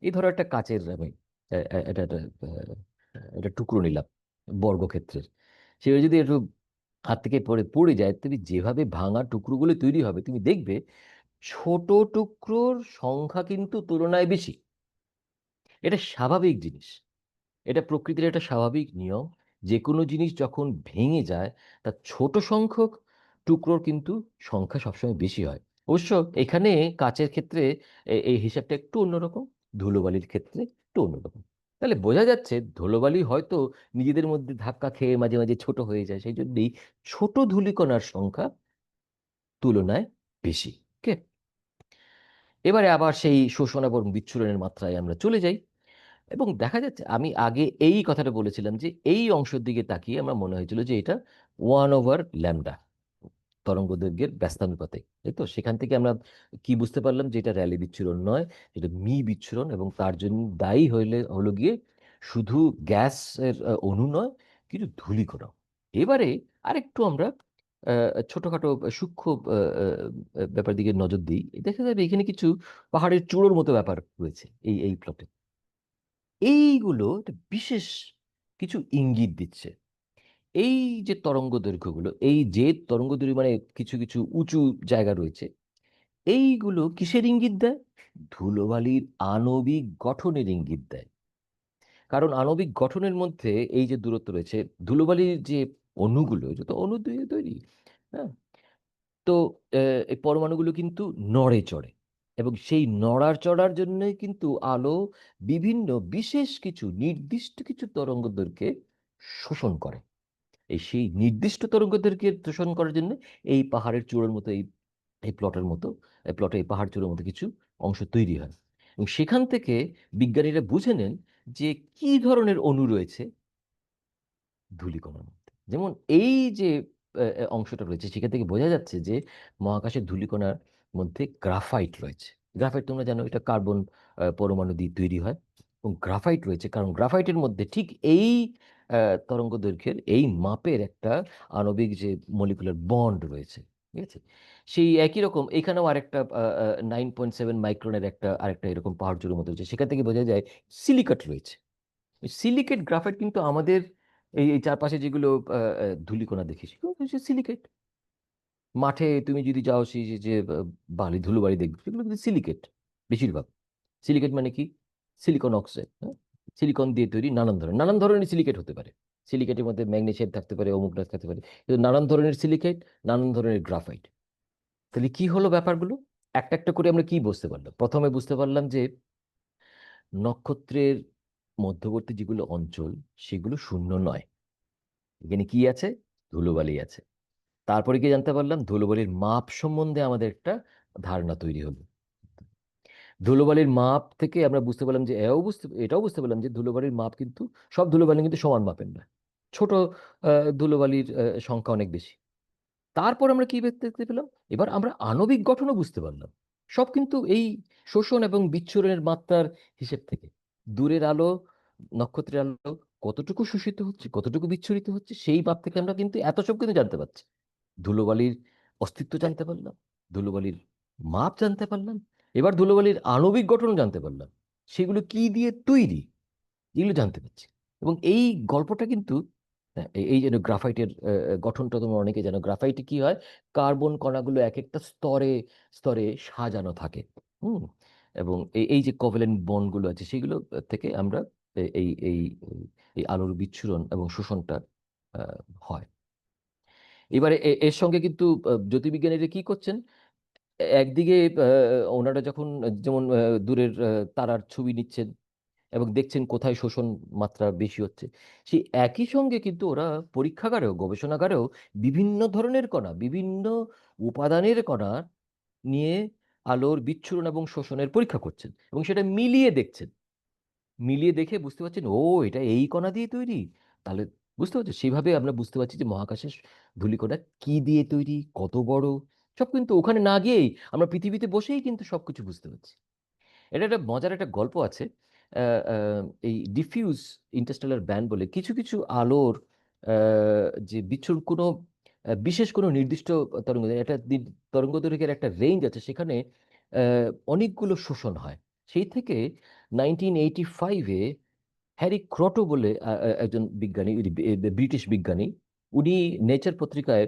এই ধরো একটা কাচের আমি এটা একটা একটা টুকরো নিলাম বর্গক্ষেত্রের, সেটা যদি একটু হাত থেকে পড়ে পড়ে যায়, তুমি যেভাবে ভাঙা টুকরোগুলো তৈরি হবে, তুমি দেখবে ছোট টুকরোর সংখ্যা কিন্তু তুলনায় বেশি। এটা স্বাভাবিক জিনিস, এটা প্রকৃতির একটা স্বাভাবিক নিয়ম। যে কোনো জিনিস যখন ভেঙে যায়, তার ছোট সংখ্যক টুকরোর কিন্তু সংখ্যা সবসময় বেশি হয়। অবশ্য এখানে কাচের ক্ষেত্রে এই হিসাবটা একটু অন্যরকম, ধুলোবালির ক্ষেত্রে একটু অন্যরকম। তাহলে বোঝা যাচ্ছে ধুলোবালি হয়তো নিজেদের মধ্যে ধাক্কা খেয়ে মাঝে মাঝে ছোট হয়ে যায়, সেই জন্যই ছোট ধূলিকণার সংখ্যা তুলনায় বেশি। ওকে, এবারে আবার সেই শোষণ এবং বিচ্ছুরণের মাত্রায় আমরা চলে যাই, এবং দেখা যাচ্ছে আমি আগে এই কথাটা বলেছিলাম যে এই অংশের দিকে তাকিয়ে আমার মনে হয়েছিল যে এটা 1/λ তরঙ্গদৈর্ঘ্যের ব্যস্তানুপাতে, তাই তো? সেখান থেকে আমরা কি বুঝতে পারলাম যে এটা র্যালি বিচ্ছুরণ নয়, এটা মি বিচ্ছুরণ, এবং তার জন্য দায়ী হলো গিয়ে শুধু গ্যাসের অণু নয়, কিন্তু ধূলিকণা। এবারে আরেকটু আমরা ছোটখাটো সূক্ষ্ম ব্যাপার দিকে নজর দিই, দেখা যাবে এখানে কিছু পাহাড়ের চূড়োর মতো ব্যাপার রয়েছে এই এই প্লটে। এইগুলো একটা বিশেষ কিছু ইঙ্গিত দিচ্ছে। এই যে তরঙ্গ দৈর্ঘ্যগুলো, এই যে তরঙ্গ দৈর্ঘ্য মানে কিছু কিছু উঁচু জায়গা রয়েছে, এইগুলো কিসের ইঙ্গিত দেয়? ধুলোবালির আণবিক গঠনের ইঙ্গিত দেয়। কারণ আণবিক গঠনের মধ্যে এই যে দূরত্ব রয়েছে, ধুলোবালির যে অণুগুলো, যত অণু দিয়ে তৈরি, হ্যাঁ, তো এই পরমাণুগুলো কিন্তু নড়ে চড়ে, এবং সেই নড়ার চড়ার জন্যই কিন্তু আলো বিভিন্ন বিশেষ কিছু নির্দিষ্ট কিছু তরঙ্গ দৈর্ঘ্যে শোষণ করে। এই সেই নির্দিষ্ট তরঙ্গ দৈর্ঘ্যে শোষণ করার জন্য এই পাহাড়ের চূড়োর মতো এই এই প্লটের মতো, এই প্লটে এই পাহাড় চূড়োর মতো কিছু অংশ তৈরি হয়, এবং সেখান থেকে বিজ্ঞানীরা বুঝে নেন যে কি ধরনের অণু রয়েছে ধূলিকণার মধ্যে। যেমন এই যে অংশটা রয়েছে, সেখান থেকে বোঝা যাচ্ছে যে মহাকাশের ধূলিকণার মধ্যে গ্রাফাইট রয়েছে। গ্রাফাইট তোমরা জানো, এটা কার্বন পরমাণু দিয়ে তৈরি হয়, এবং গ্রাফাইট রয়েছে কারণ গ্রাফাইটের মধ্যে ঠিক এই তরঙ্গ দৈর্ঘ্যের এই মাপের একটা আণবিক যে মলিকুলার বন্ড রয়েছে, ঠিক আছে? সেই একই রকম এখানেও আরেকটা 9.7 মাইক্রনের একটা আরেকটা এরকম পাহাড় চূড়োর মতো রয়েছে, সেখান থেকে বোঝা যায় সিলিকেট রয়েছে। সিলিকেট গ্রাফাইট কিন্তু আমাদের এই এই চারপাশে যেগুলো ধূলিকণা দেখি, সেগুলো হচ্ছে সিলিকেট। মাঠে তুমি যদি যাও, সেই যে যে বালি ধুলোবালি দেখবে, সেগুলো কিন্তু সিলিকেট বেশিরভাগ। সিলিকেট মানে কি? সিলিকন অক্সাইড, হ্যাঁ, সিলিকন দিয়ে তৈরি নানান ধরনের সিলিকেট হতে পারে। সিলিকেটের মধ্যে ম্যাগনেসিয়াম থাকতে পারে, অমুক রাজ থাকতে পারে, কিন্তু নানান ধরনের সিলিকেট, নানান ধরনের গ্রাফাইট। তাহলে কি হলো ব্যাপারগুলো? একটা একটা করে আমরা কি বুঝতে পারলাম? প্রথমে বুঝতে পারলাম যে নক্ষত্রের মধ্যবর্তী যেগুলো অঞ্চল, সেগুলো শূন্য নয়। এখানে কি আছে? ধুলোবালি আছে। তারপরে কি জানতে পারলাম? ধুলোবালির মাপ সম্বন্ধে আমাদের একটা ধারণা তৈরি হলো। ধুলোবালির মাপ থেকে আমরা বুঝতে পারলাম যে এটাও বুঝতে পারলাম যে ধুলোবালির মাপ কিন্তু সব ধুলোবালি কিন্তু সমান মাপের না। ছোট ধুলোবালির সংখ্যা অনেক বেশি। তারপর আমরা কি দেখতে দেখতে পেলাম? এবার আমরা আণবিক গঠনও বুঝতে পারলাম। সব কিন্তু এই শোষণ এবং বিচ্ছুরণের মাত্রার হিসেব থেকে। দূরের আলো, নক্ষত্রের আলো কতটুকু শোষিত হচ্ছে, কতটুকু বিচ্ছুরিত হচ্ছে, সেই মাপ থেকে আমরা কিন্তু এত সব কিন্তু জানতে পারছি। ধুলোবালির অস্তিত্ব জানতে পারলাম, ধুলোবালির মাপ জানতে পারলাম, এবার ধুলোবালির আণবিক গঠন জানতে পারলাম, সেগুলো কি দিয়ে তৈরি, এগুলো জানতে পারছি। এবং এই গল্পটা কিন্তু, হ্যাঁ, এই যেন গ্রাফাইটের গঠনটা তোমরা অনেকে জানো, গ্রাফাইটে কি হয়, কার্বন কণাগুলো এক একটা স্তরে স্তরে সাজানো থাকে। হুম। এবং এই এই যে কোভ্যালেন্ট বন্ডগুলো আছে, সেগুলো থেকে আমরা এই এই এই আলোর বিচ্ছুরণ এবং শোষণটা আহ, হয়। এবারে এর সঙ্গে কিন্তু জ্যোতির্বিজ্ঞানীরা কি করছেন? একদিকে ওনারা যখন যেমন দূরের তারার ছবি নিচ্ছেন এবং দেখছেন কোথায় শোষণ মাত্রা বেশি হচ্ছে, সেই একই সঙ্গে কিন্তু ওরা পরীক্ষাগারেও, গবেষণাগারেও বিভিন্ন ধরনের কণা, বিভিন্ন উপাদানের কণা নিয়ে আলোর বিচ্ছুরণ এবং শোষণের পরীক্ষা করছেন, এবং সেটা মিলিয়ে দেখছেন। মিলিয়ে দেখে বুঝতে পারছেন, ও এটা এই কণা দিয়ে তৈরি। তাহলে বুঝতে পারছো, সেভাবে আমরা বুঝতে পারছি যে মহাকাশের ধূলিকণা কি দিয়ে তৈরি, কত বড়। সব কিন্তু ওখানে না গিয়েই আমরা পৃথিবীতে বসেই কিন্তু সবকিছু বুঝতে পারছি। এটা একটা মজার একটা গল্প আছে। এই ডিফিউজ ইন্টারস্টেলার ব্যান্ড বলে কিছু কিছু আলোর যে বিচ্ছুরণ কোনো বিশেষ কোনো নির্দিষ্ট তরঙ্গ, একটা তরঙ্গ দৈর্ঘ্যের একটা রেঞ্জ আছে, সেখানে অনেকগুলো শোষণ হয়। সেই থেকে 1985-এ হ্যারি ক্রটো বলে একজন বিজ্ঞানী, ব্রিটিশ বিজ্ঞানী, উনি নেচার পত্রিকায়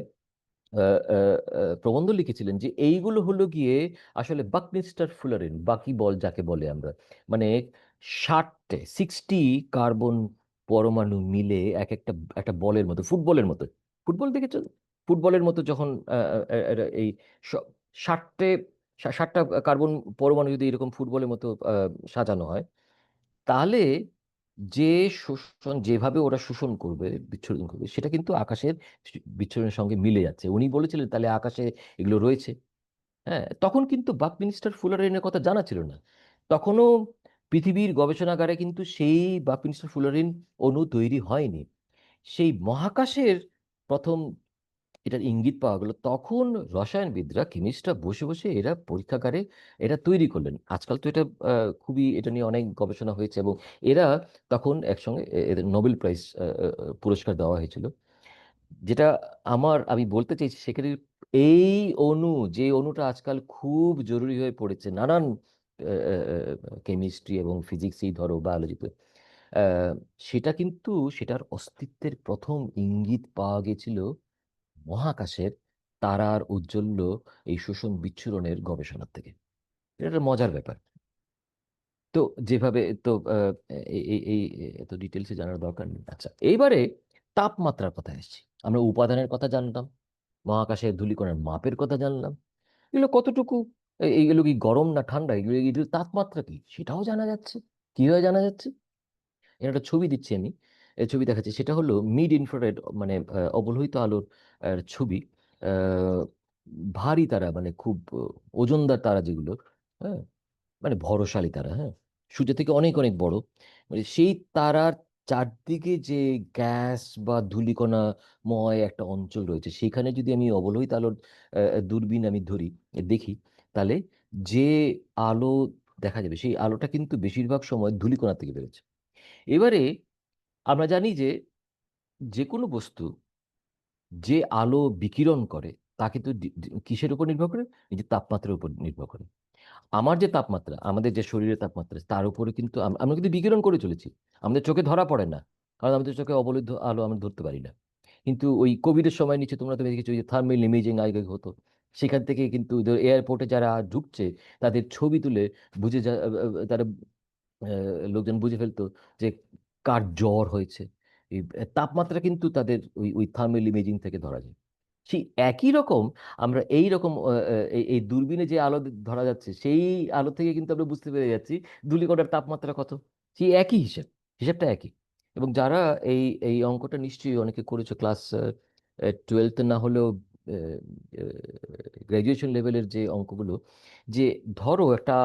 প্রবন্ধ লিখেছিলেন যে এইগুলো হলো গিয়ে আসলে বাকমিস্টার ফুলারিন, বাকি বল যাকে বলে আমরা, মানে 60 কার্বন পরমাণু মিলে এক একটা একটা বলের মতো, ফুটবলের মতো। ফুটবল দেখেছো? ফুটবলের মতো যখন এই স- 60টে 60টা কার্বন পরমাণু যদি এরকম ফুটবলের মতো সাজানো হয়, তাহলে যে শোষণ, যেভাবে ওরা শোষণ করবে, বিচ্ছুরণ করবে, সেটা কিন্তু আকাশের বিচ্ছুরণের সঙ্গে মিলে যাচ্ছে। উনি বলেছিলেন তাহলে আকাশে এগুলো রয়েছে। হ্যাঁ, তখন কিন্তু বাকমিনিস্টার ফুলারিনের কথা জানা ছিল না। তখনও পৃথিবীর গবেষণাগারে কিন্তু সেই বাকমিনিস্টার ফুলারিন অণু তৈরি হয়নি। সেই মহাকাশের প্রথম এটার ইঙ্গিত পাওয়া গেল তখন। রসায়নবিদরা, কেমিস্টরা বসে বসে এরা পরীক্ষাগারে এটা তৈরি করলেন। আজকাল তো এটা খুবই, এটা নিয়ে অনেক গবেষণা হয়েছে, এবং এরা তখন একসঙ্গে এদের নোবেল প্রাইজ পুরস্কার দেওয়া হয়েছিল। যেটা আমি বলতে চাইছি সেখানে এই অণু, যে অণুটা আজকাল খুব জরুরি হয়ে পড়েছে নানান কেমিস্ট্রি এবং ফিজিক্সই ধরো, বায়োলজিতে, আহ, সেটা কিন্তু সেটার অস্তিত্বের প্রথম ইঙ্গিত পাওয়া গেছিল মহাকাশের তারার ঔজ্জ্বল্য এই শোষণ বিচ্ছুরণের গবেষণা থেকে। এটা একটা মজার ব্যাপার। তো যেভাবে তো এই এত ডিটেলসে জানার দরকার নেই। আচ্ছা, এইবারে তাপমাত্রার কথা এসেছি। আমরা উপাদানের কথা জানলাম, মহাকাশের ধূলিকণার মাপের কথা জানলাম। এগুলো কতটুকু, এইগুলো কি গরম না ঠান্ডা, এগুলো এগুলোর তাপমাত্রা কি সেটাও জানা যাচ্ছে। কিভাবে জানা যাচ্ছে? এর একটা ছবি দিচ্ছি আমি, এই ছবি দেখাচ্ছি। সেটা হলো মিড ইনফ্রারেড, মানে অবলোহিত আলোর ছবি। আহ, ভারী তারা, মানে খুব ওজনদার তারা যেগুলো, হ্যাঁ, মানে ভরশালী তারা, হ্যাঁ, সূর্য থেকে অনেক অনেক বড়, মানে সেই তারার চারদিকে যে গ্যাস বা ধূলিকণাময় একটা অঞ্চল রয়েছে, সেখানে যদি আমি অবলোহিত আলোর দূরবীন আমি ধরি, দেখি, তাহলে যে আলো দেখা যাবে সেই আলোটা কিন্তু বেশিরভাগ সময় ধূলিকণা থেকে বেরোচ্ছে। এবারে আমরা জানি যে যে কোনো বস্তু যে আলো বিকিরণ করে তা কিন্তু কিসের উপর নির্ভর করে? নিজের তাপমাত্রার উপর নির্ভর করে। আমার যে তাপমাত্রা, আমাদের যে শরীরের তাপমাত্রা, তার উপরে কিন্তু আমরা কিন্তু বিকিরণ করে চলেছি। আমাদের চোখে ধরা পড়ে না, কারণ আমাদের চোখে অবলুদ্ধ আলো আমরা ধরতে পারি না। কিন্তু ওই কোভিডের সময় নিচে তোমরা তো দেখেছো, ওই যে থার্মাল ইমেজিং আগে হতো, সেখান থেকে কিন্তু এয়ারপোর্টে যারা ঢুকছে তাদের ছবি তুলে বুঝে তারা লোকজন বুঝে ফেলতো যে কার জ্বর হয়েছে। এই তাপমাত্রা কিন্তু তাদের ওই ওই থার্মাল ইমেজিং থেকে ধরা যায়। সেই একই রকম আমরা এই রকম এই দূরবীনে যে আলো ধরা যাচ্ছে, সেই আলো থেকে কিন্তু আমরা বুঝতে পেরে যাচ্ছি ধূলিকণার তাপমাত্রা কত। সেই একই হিসাবটা একই। এবং যারা এই এই অঙ্কটা নিশ্চয়ই অনেকে করেছো, ক্লাস 12তে না হলেও গ্র্যাজুয়েশন লেভেলের যে অঙ্কগুলো, যে ধরো একটা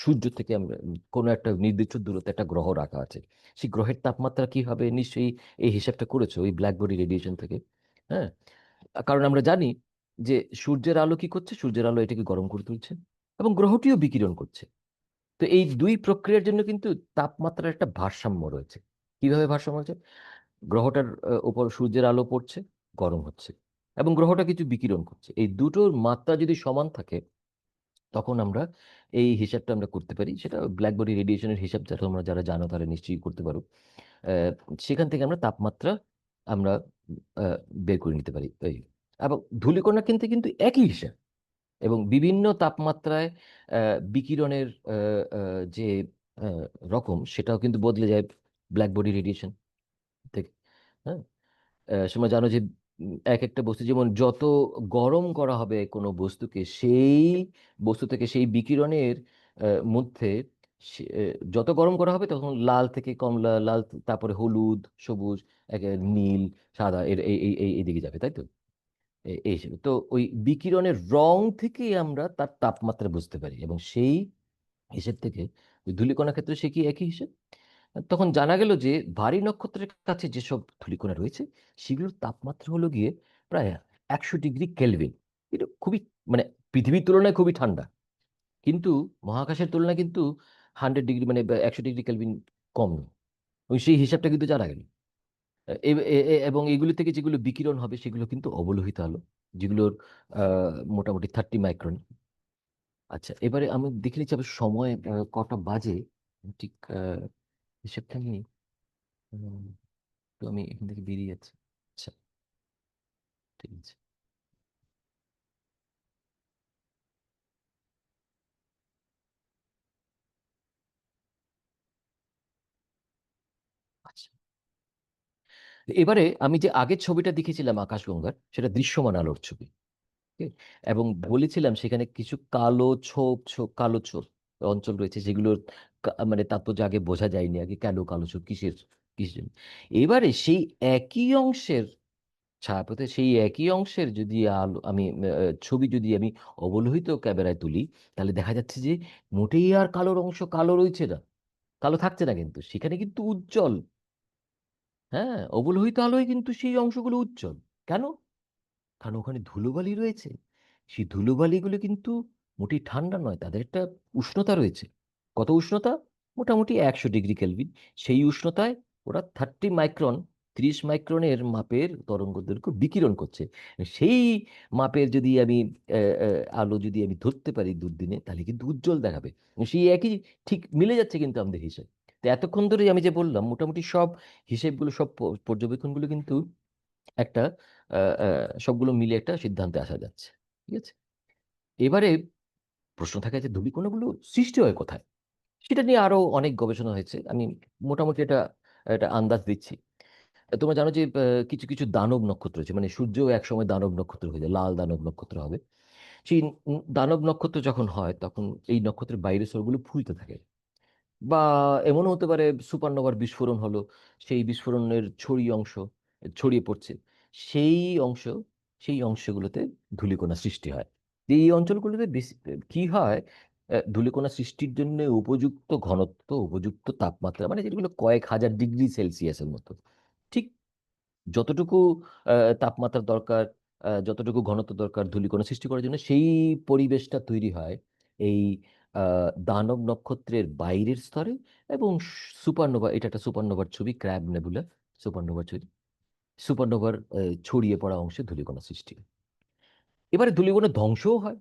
সূর্য থেকে আমরা কোনো একটা নির্দিষ্ট দূরত্বে একটা গ্রহ রাখা আছে, সেই গ্রহের তাপমাত্রা কি হবে, নিশ্চয়ই এই হিসাবটা করেছো ওই ব্ল্যাক বডি রেডিয়েশন থেকে। হ্যাঁ, কারণ আমরা জানি যে সূর্যের আলো কি করছে, সূর্যের আলো এটাকে গরম করে তুলছে এবং গ্রহটিও বিকিরণ করছে। তো এই দুই প্রক্রিয়ার জন্য কিন্তু তাপমাত্রার একটা ভারসাম্য রয়েছে। কিভাবে ভারসাম্য হচ্ছে? গ্রহটার উপর সূর্যের আলো পড়ছে, গরম হচ্ছে, এবং গ্রহটা কিছু বিকিরণ করছে। এই দুটোর মাত্রা যদি সমান থাকে, তখন আমরা এই হিসাবটা আমরা করতে পারি। সেটা ব্ল্যাক বডি রেডিয়েশনের হিসাব, যারা তোমরা যারা জানো তারা নিশ্চয়ই করতে পারো। আহ, সেখান থেকে আমরা তাপমাত্রা আমরা আহ, বের করে নিতে পারি। এই এবং ধূলিকণা কিন্তু কিন্তু একই হিসাব, এবং বিভিন্ন তাপমাত্রায় বিকিরণের যে আহ, রকম, সেটাও কিন্তু বদলে যায় ব্ল্যাক বডি রেডিয়েশন থেকে। হ্যাঁ, তোমরা জানো যে এক একটা বস্তু যেমন যত গরম করা হবে কোনো বস্তুকে, সেই বস্তু থেকে সেই বিকিরণের মধ্যে যত গরম করা হবে, তখন লাল থেকে কমলা, লাল তারপরে হলুদ, সবুজ, নীল, সাদা, এর এই এই এই দিকে যাবে, তাই তো? এই হিসেবে তো ওই বিকিরণের রং থেকে আমরা তার তাপমাত্রা বুঝতে পারি, এবং সেই হিসেব থেকে ওই ধূলিকণার ক্ষেত্রে সে কি একই হিসেব। তখন জানা গেল যে ভারী নক্ষত্রের কাছে যেসব ধূলিকণা রয়েছে, সেগুলোর তাপমাত্রা হলো গিয়ে প্রায় 100 ডিগ্রি কেলভিন। এটা খুবই, মানে পৃথিবীর তুলনায় খুবই ঠান্ডা, কিন্তু মহাকাশের তুলনায় কিন্তু 100 ডিগ্রি, মানে 100 ডিগ্রি কেলভিন কম নয়। ওই সেই হিসাবটা কিন্তু জানা গেল। এবং এগুলি থেকে যেগুলো বিকিরণ হবে সেগুলো কিন্তু অবলোহিত আলো, যেগুলোর মোটামুটি 30 মাইক্রন। আচ্ছা, এবারে আমি দেখে নিচ্ছি আবার সময় কটা বাজে, ঠিক হিসেবটা নিয়ে। উম, তো আমি এখান থেকে বেরিয়ে যাচ্ছি। আচ্ছা, ঠিক আছে। আচ্ছা, এবারে আমি যে আগের ছবিটা দেখেছিলাম আকাশগঙ্গার, সেটা দৃশ্যমান আলোর ছবি। ঠিক? এবং বলেছিলাম সেখানে কিছু কালো ছোপ ছোপ কালো ছোপ অঞ্চল রয়েছে, যেগুলোর মানে তাৎপর্য আগে বোঝা যায়নি, আগে কেন কালো ছোপ, কিসের জন্য। এবারে সেই একই অংশের ছায়াপথে, সেই একই অংশের যদি আলো আমি ছবি যদি আমি অবলোহিত ক্যামেরায় তুলি, তাহলে দেখা যাচ্ছে যে মোটেই আর কালোর অংশ কালো রয়েছে না, কালো থাকছে না, কিন্তু সেখানে কিন্তু উজ্জ্বল। হ্যাঁ, অবলোহিত আলোয় কিন্তু সেই অংশগুলো উজ্জ্বল। কেন? কারণ ওখানে ধুলোবালি রয়েছে। সেই ধুলোবালিগুলো কিন্তু মোটেই ঠান্ডা নয়, তাদের একটা উষ্ণতা রয়েছে। কত উষ্ণতা? মোটামুটি 100 ডিগ্রি কেলভিন। সেই উষ্ণতায় ওরা 30 মাইক্রন 30 মাইক্রনের মাপের তরঙ্গদৈর্ঘ্য বিকিরণ করছে। সেই মাপের যদি আমি আলো যদি আমি ধরতে পারি দুর্দিনে, তাহলে কিন্তু উজ্জ্বল দেখাবে। সেই একই ঠিক মিলে যাচ্ছে কিন্তু আমাদের হিসেব। তো এতক্ষণ ধরে আমি যে বললাম, মোটামুটি সব হিসেবগুলো, সব পর্যবেক্ষণগুলো কিন্তু একটা সবগুলো মিলে একটা সিদ্ধান্তে আসা যাচ্ছে। ঠিক আছে? এবারে প্রশ্ন থাকে যে ধূলিকণাগুলো সৃষ্টি হয় কোথায়? সেটা নিয়ে আরো অনেক গবেষণা হয়েছে। আমি মোটামুটি এটা একটা আন্দাজ দিচ্ছি। তোমরা জানো যে কিছু কিছু দানব নক্ষত্র আছে, মানে সূর্যও একসময় দানব নক্ষত্র হয়ে যায়, লাল দানব নক্ষত্র হবে। সেই দানব নক্ষত্র যখন হয়, তখন এই নক্ষত্রের বাইরের স্তরগুলো ফুলতে থাকে। বা এমনও হতে পারে সুপারনোভার বিস্ফোরণ হলো, সেই বিস্ফোরণের ছড়িয়ে পড়ছে, সেই অংশ সেই অংশগুলোতে ধূলিকণা সৃষ্টি হয়। এই অঞ্চলগুলোতে বেশি কি হয়, ধূলিকণা সৃষ্টির জন্য উপযুক্ত ঘনত্ব, উপযুক্ত তাপমাত্রা, মানে যেগুলো কয়েক হাজার ডিগ্রি সেলসিয়াসের মতো, ঠিক যতটুকু তাপমাত্রা দরকার, যতটুকু ঘনত্ব দরকার ধূলিকণা সৃষ্টি করার জন্য, সেই পরিবেশটা তৈরি হয় এই দানব নক্ষত্রের বাইরের স্তরে। এবং সুপারনোভা, এটা একটা সুপারনোভার ছবি, ক্র্যাব নেবুলা সুপারনোভার ছবি। সুপারনোভার ছড়িয়ে পড়া অংশে ধূলিকণা সৃষ্টি হয়। এবারে ধূলিকণা ধ্বংসও হয়।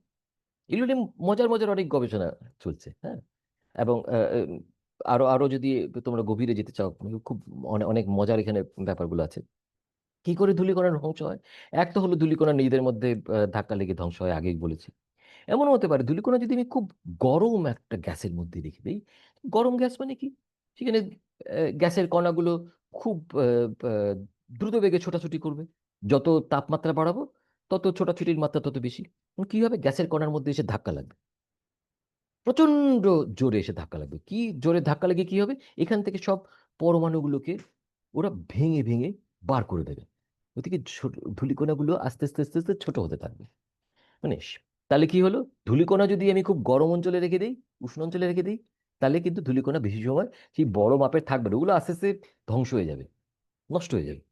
এগুলো নিয়ে মজার মজার অনেক গবেষণা চলছে, হ্যাঁ। এবং আরো আরো যদি তোমরা গভীরে যেতে চাও, খুব অনেক অনেক মজার এখানে ব্যাপারগুলো আছে। কি করে ধূলিকণা ধ্বংস হয়? এক তো হলো ধূলিকণা নিজেদের মধ্যে ধাক্কা লেগে ধ্বংস হয়, আগেই বলেছি। এমনও হতে পারে ধূলিকণা যদি আমি খুব গরম একটা গ্যাসের মধ্যে রেখে দিই। গরম গ্যাস মানে কি? সেখানে গ্যাসের কণাগুলো খুব দ্রুত বেগে ছোটাছুটি করবে। যত তাপমাত্রা বাড়াবো, তত ছোটাছুটির মাত্রা তত বেশি। কি হবে? গ্যাসের কণার মধ্যে এসে ধাক্কা লাগবে। প্রচন্ড জোরে এসে ধাক্কা লাগবে। কি জোরে ধাক্কা লেগে কি হবে? এখান থেকে সব পরমাণুগুলোকে ওরা ভেঙে ভেঙে বার করে দেবে। ওদিকে ধূলিকণাগুলো আস্তে আস্তে আস্তে আস্তে ছোট হতে থাকবে। মানে তাহলে কি হলো? ধূলিকণা যদি আমি খুব গরম অঞ্চলে রেখে দিই, উষ্ণ অঞ্চলে রেখে দিই, তাহলে কিন্তু ধূলিকণা বেশি সময় সেই বড় মাপের থাকবে না। ওগুলো আস্তে আস্তে ধ্বংস হয়ে যাবে, নষ্ট হয়ে যাবে।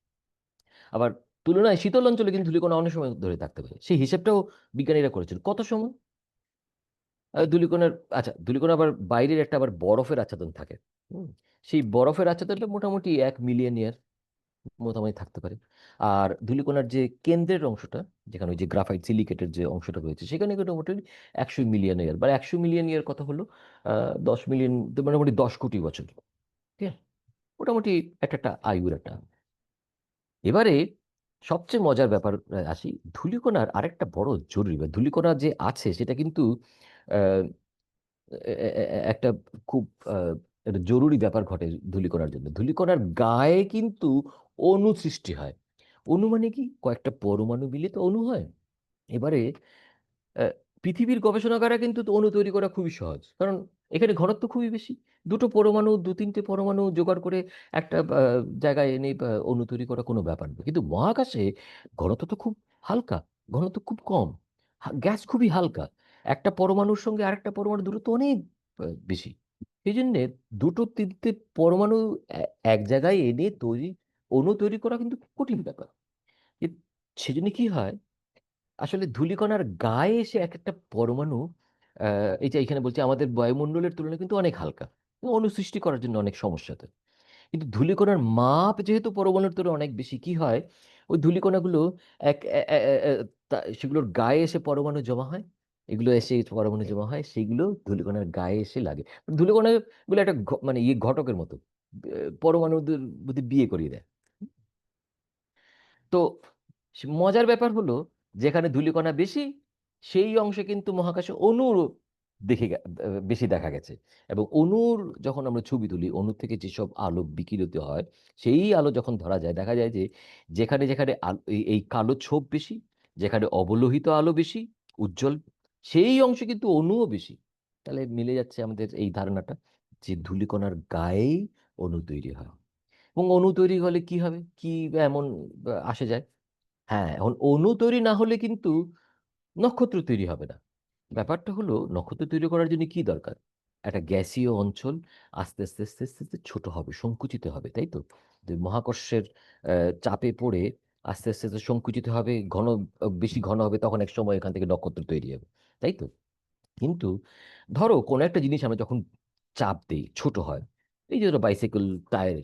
আবার তুলনায় শীতল অঞ্চলে কিন্তু ধূলিকণা অনেক সময় ধরে থাকতে পারে। সেই হিসেবটাও বিজ্ঞানীরা করেছেন। কত সময়? ধূলিকণার, আচ্ছা, ধূলিকণা আবার বাইরের একটা আবার বরফের আচ্ছাদন থাকে। হুম, সেই বরফের আচ্ছাদনটা মোটামুটি 1 মিলিয়ন ইয়ার মোটামুটি থাকতে পারে। আর ধূলিকণার যে কেন্দ্রের অংশটা, যেখানে ওই যে গ্রাফাইট সিলিকেটের যে অংশটা রয়েছে, সেখানে কিন্তু মোটামুটি 100 মিলিয়ন ইয়ার, বা 100 মিলিয়ন ইয়ার কথা হলো 10 মিলিয়ন, মোটামুটি 10 কোটি বছর। ঠিক আছে? মোটামুটি একটা একটা আয়ুর একটা। এবারে সবচেয়ে মজার ব্যাপার আসি, ধূলিকণার আরেকটা বড় জরুরি ধূলিকণা যে আছে সেটা কিন্তু আহ, একটা খুব একটা জরুরি ব্যাপার ঘটে ধূলিকণার জন্য। ধূলিকণার গায়ে কিন্তু অণু সৃষ্টি হয়। অণু মানে কি? কয়েকটা পরমাণু মিলে তো অণু হয়। এবারে আহ, পৃথিবীর গবেষণাগারে কিন্তু তো অণু তৈরি করা খুবই সহজ, কারণ এখানে ঘনত্ব খুবই বেশি। দুটো পরমাণু, দু তিনটে পরমাণু জোগাড় করে একটা জায়গায় এনে অণু তৈরি করা কোনো ব্যাপার নয়। কিন্তু মহাকাশে ঘনত্ব তো খুব হালকা, ঘনত্ব খুব কম, গ্যাস খুবই হালকা। একটা পরমাণুর সঙ্গে আরেকটা পরমাণুর দূরত্ব অনেক বেশি। সেই জন্যে দুটো তিনটে পরমাণু এক জায়গায় এনে অণু তৈরি করা কিন্তু কঠিন ব্যাপার। এ- সেজন্য কি হয়, আসলে ধূলিকণার গায়ে এসে এক একটা পরমাণু, এই যে এখানে বলছি আমাদের বায়ুমণ্ডলের তুলনায় কিন্তু অনেক হালকা, অণু সৃষ্টি করার জন্য অনেক সমস্যা তো। কিন্তু ধূলিকণার মাপ যেহেতু পরমাণুর তুলনায় অনেক বেশি, কি হয়, ওই ধূলিকণাগুলো এক সেগুলোর গায়ে এসে পরমাণু জমা হয়। এগুলো এসে পরমাণু জমা হয়, সেগুলো ধূলিকণার গায়ে এসে লাগে। ধূলিকণাগুলো একটা মানে ইয়ে ঘটকের মতো, পরমাণুদের মধ্যে বিয়ে করিয়ে দেয়। তো মজার ব্যাপার হলো, যেখানে ধূলিকণা বেশি, সেই অংশে কিন্তু মহাকাশে অণুর বেশি দেখা গেছে। এবং অণুর যখন আমরা ছবি তুলি, অণু থেকে যেসব আলো বিকিরিত হয়, সেই আলো যখন ধরা যায়, দেখা যায় যে যেখানে যেখানে এই কালো ছোপ বেশি, যেখানে অবলোহিত আলো বেশি উজ্জ্বল, সেই অংশে কিন্তু অণুও বেশি। তাহলে মিলে যাচ্ছে আমাদের এই ধারণাটা যে ধূলিকণার গায়েই অণু তৈরি হয়। এবং অণু তৈরি হলে কি হবে, কি এমন আসে যায়? হ্যাঁ, এখন অণু তৈরি না হলে কিন্তু নক্ষত্র তৈরি হবে না। ব্যাপারটা হলো, নক্ষত্র তৈরি করার জন্য কি দরকার? একটা গ্যাসীয় অঞ্চল আস্তে আস্তে আস্তে আস্তে আস্তে ছোট হবে, সংকুচিত হবে, তাই তো? যে মহাকর্ষের চাপে পড়ে আস্তে আস্তে আস্তে সংকুচিত হবে, বেশি ঘন হবে, তখন এক সময় এখান থেকে নক্ষত্র তৈরি হবে, তাই তো? কিন্তু ধরো কোনো একটা জিনিস আমরা যখন চাপ দিই, ছোট হয়। এই যে বাইসাইকেল টায়ার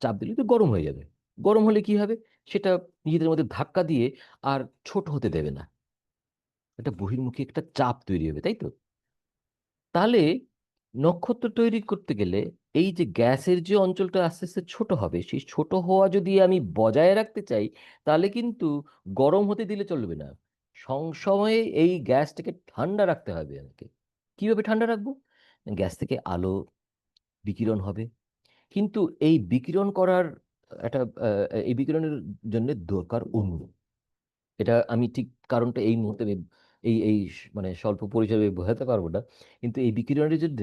চাপ দিলে তো গরম হয়ে যাবে। গরম হলে কি হবে, সেটা নিজেদের মধ্যে ধাক্কা দিয়ে আর ছোট হতে দেবে না, এটা বহির্মুখী একটা চাপ তৈরি হবে, তাই তো? তাহলে নক্ষত্র তৈরি করতে গেলে এই যে গ্যাসের যে অঞ্চলটা আস্তে আস্তে ছোট হবে, সেই ছোট হওয়া যদি আমি বজায় রাখতে চাই, তাহলে কিন্তু গরম হতে দিলে চলবে না, সময়ে এই গ্যাসটাকে ঠান্ডা রাখতে হবে আমাকে। কিভাবে ঠান্ডা রাখবো? গ্যাস থেকে আলো বিকিরণ হবে, কিন্তু এই বিকিরণ করার একটা এই বিকিরণের জন্য দরকার অণু। এটা আমি ঠিক কারণটা এই মুহূর্তে মানে স্বল্প পরিসরে বোঝাতে পারবো না, কিন্তু এই বিকিরণের জন্য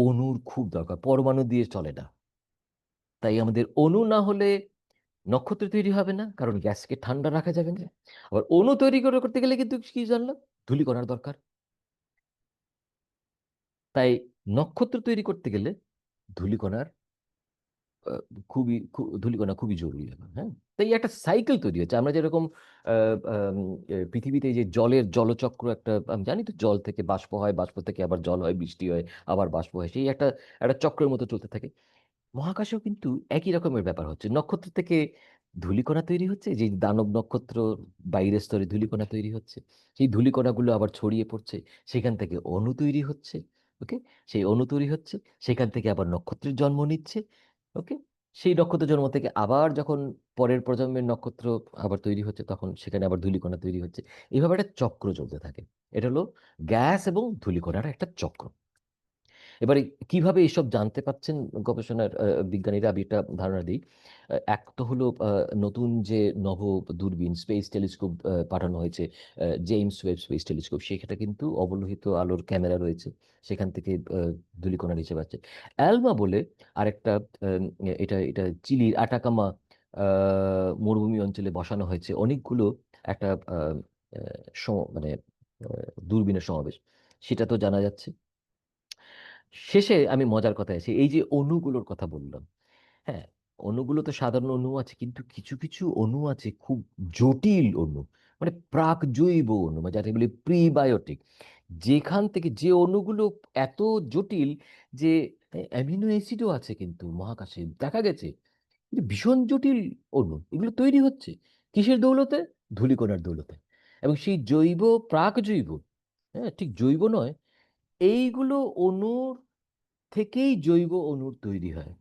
অণুর খুব দরকার, পরমাণু দিয়ে চলে না। তাই আমাদের অণু না হলে নক্ষত্র তৈরি হবে না, কারণ গ্যাসকে ঠান্ডা রাখা যাবে না। আবার অণু তৈরি করতে গেলে কিন্তু কি জানলাম, ধূলিকণার দরকার। তাই নক্ষত্র তৈরি করতে গেলে ধূলিকণার আহ, ধূলিকণা খুবই জরুরি ব্যাপার, হ্যাঁ। তাই একটা সাইকেল তৈরি হচ্ছে, আমরা যেরকম পৃথিবীতে এই যে জলের জলচক্র একটা, আমি জানি তো, জল থেকে বাষ্প হয়, বাষ্প থেকে আবার জল হয়, বৃষ্টি হয়, আবার বাষ্প হয়, সেই একটা একটা চক্রের মতো চলতে থাকে। মহাকাশেও কিন্তু একই রকমের ব্যাপার হচ্ছে, নক্ষত্র থেকে ধূলিকণা তৈরি হচ্ছে, যে দানব নক্ষত্র বাইরের স্তরে ধূলিকণা তৈরি হচ্ছে, সেই ধূলিকণাগুলো আবার ছড়িয়ে পড়ছে, সেখান থেকে অণু তৈরি হচ্ছে। ওকে, সেই অণু তৈরি হচ্ছে, সেখান থেকে আবার নক্ষত্রের জন্ম নিচ্ছে। ওকে, সেই নক্ষত্র জন্ম থেকে আবার যখন পরের প্রজন্মের নক্ষত্র আবার তৈরি হচ্ছে, তখন সেখানে আবার ধূলিকণা তৈরি হচ্ছে। এইভাবে একটা চক্র চলতে থাকে। এটা হলো গ্যাস এবং ধূলিকণার একটা চক্র। এবারে কিভাবে এসব জানতে পাচ্ছেন গবেষণার বিজ্ঞানীরা, আমি একটা ধারণা দিই। এক তো হলো নতুন যে নভ দূরবীন স্পেস টেলিস্কোপ পাঠানো হয়েছে, জেমস ওয়েব স্পেস টেলিস্কোপ, সেখানে কিন্তু অবলোহিত আলোর ক্যামেরা রয়েছে, সেখান থেকে ধূলিকণা নিচে পাচ্ছে। অ্যালমা বলে আরেকটা, এটা এটা চিলির আটাকামা মরুভূমি অঞ্চলে বসানো হয়েছে অনেকগুলো, একটা মানে দূরবীনের সমাবেশ, সেটা তো জানা যাচ্ছে। শেষে আমি মজার কথায় আছি, এই যে অণুগুলোর কথা বললাম, হ্যাঁ, অণুগুলো তো সাধারণ অণু আছে, কিন্তু কিছু কিছু অণু আছে খুব জটিল অণু, মানে প্রাক জৈব অণু, মানে যাকে বলি প্রিবায়োটিক, যেখান থেকে যে অণুগুলো এত জটিল যে অ্যামিনো অ্যাসিডও আছে কিন্তু মহাকাশে দেখা গেছে, কিন্তু ভীষণ জটিল অণু এগুলো তৈরি হচ্ছে কিসের দৌলতে? ধূলিকণার দৌলতে। এবং সেই জৈব, প্রাক জৈব, হ্যাঁ ঠিক জৈব নয়, এইগুলো অণুর থেকেই জৈব অণুর তৈরি হয়।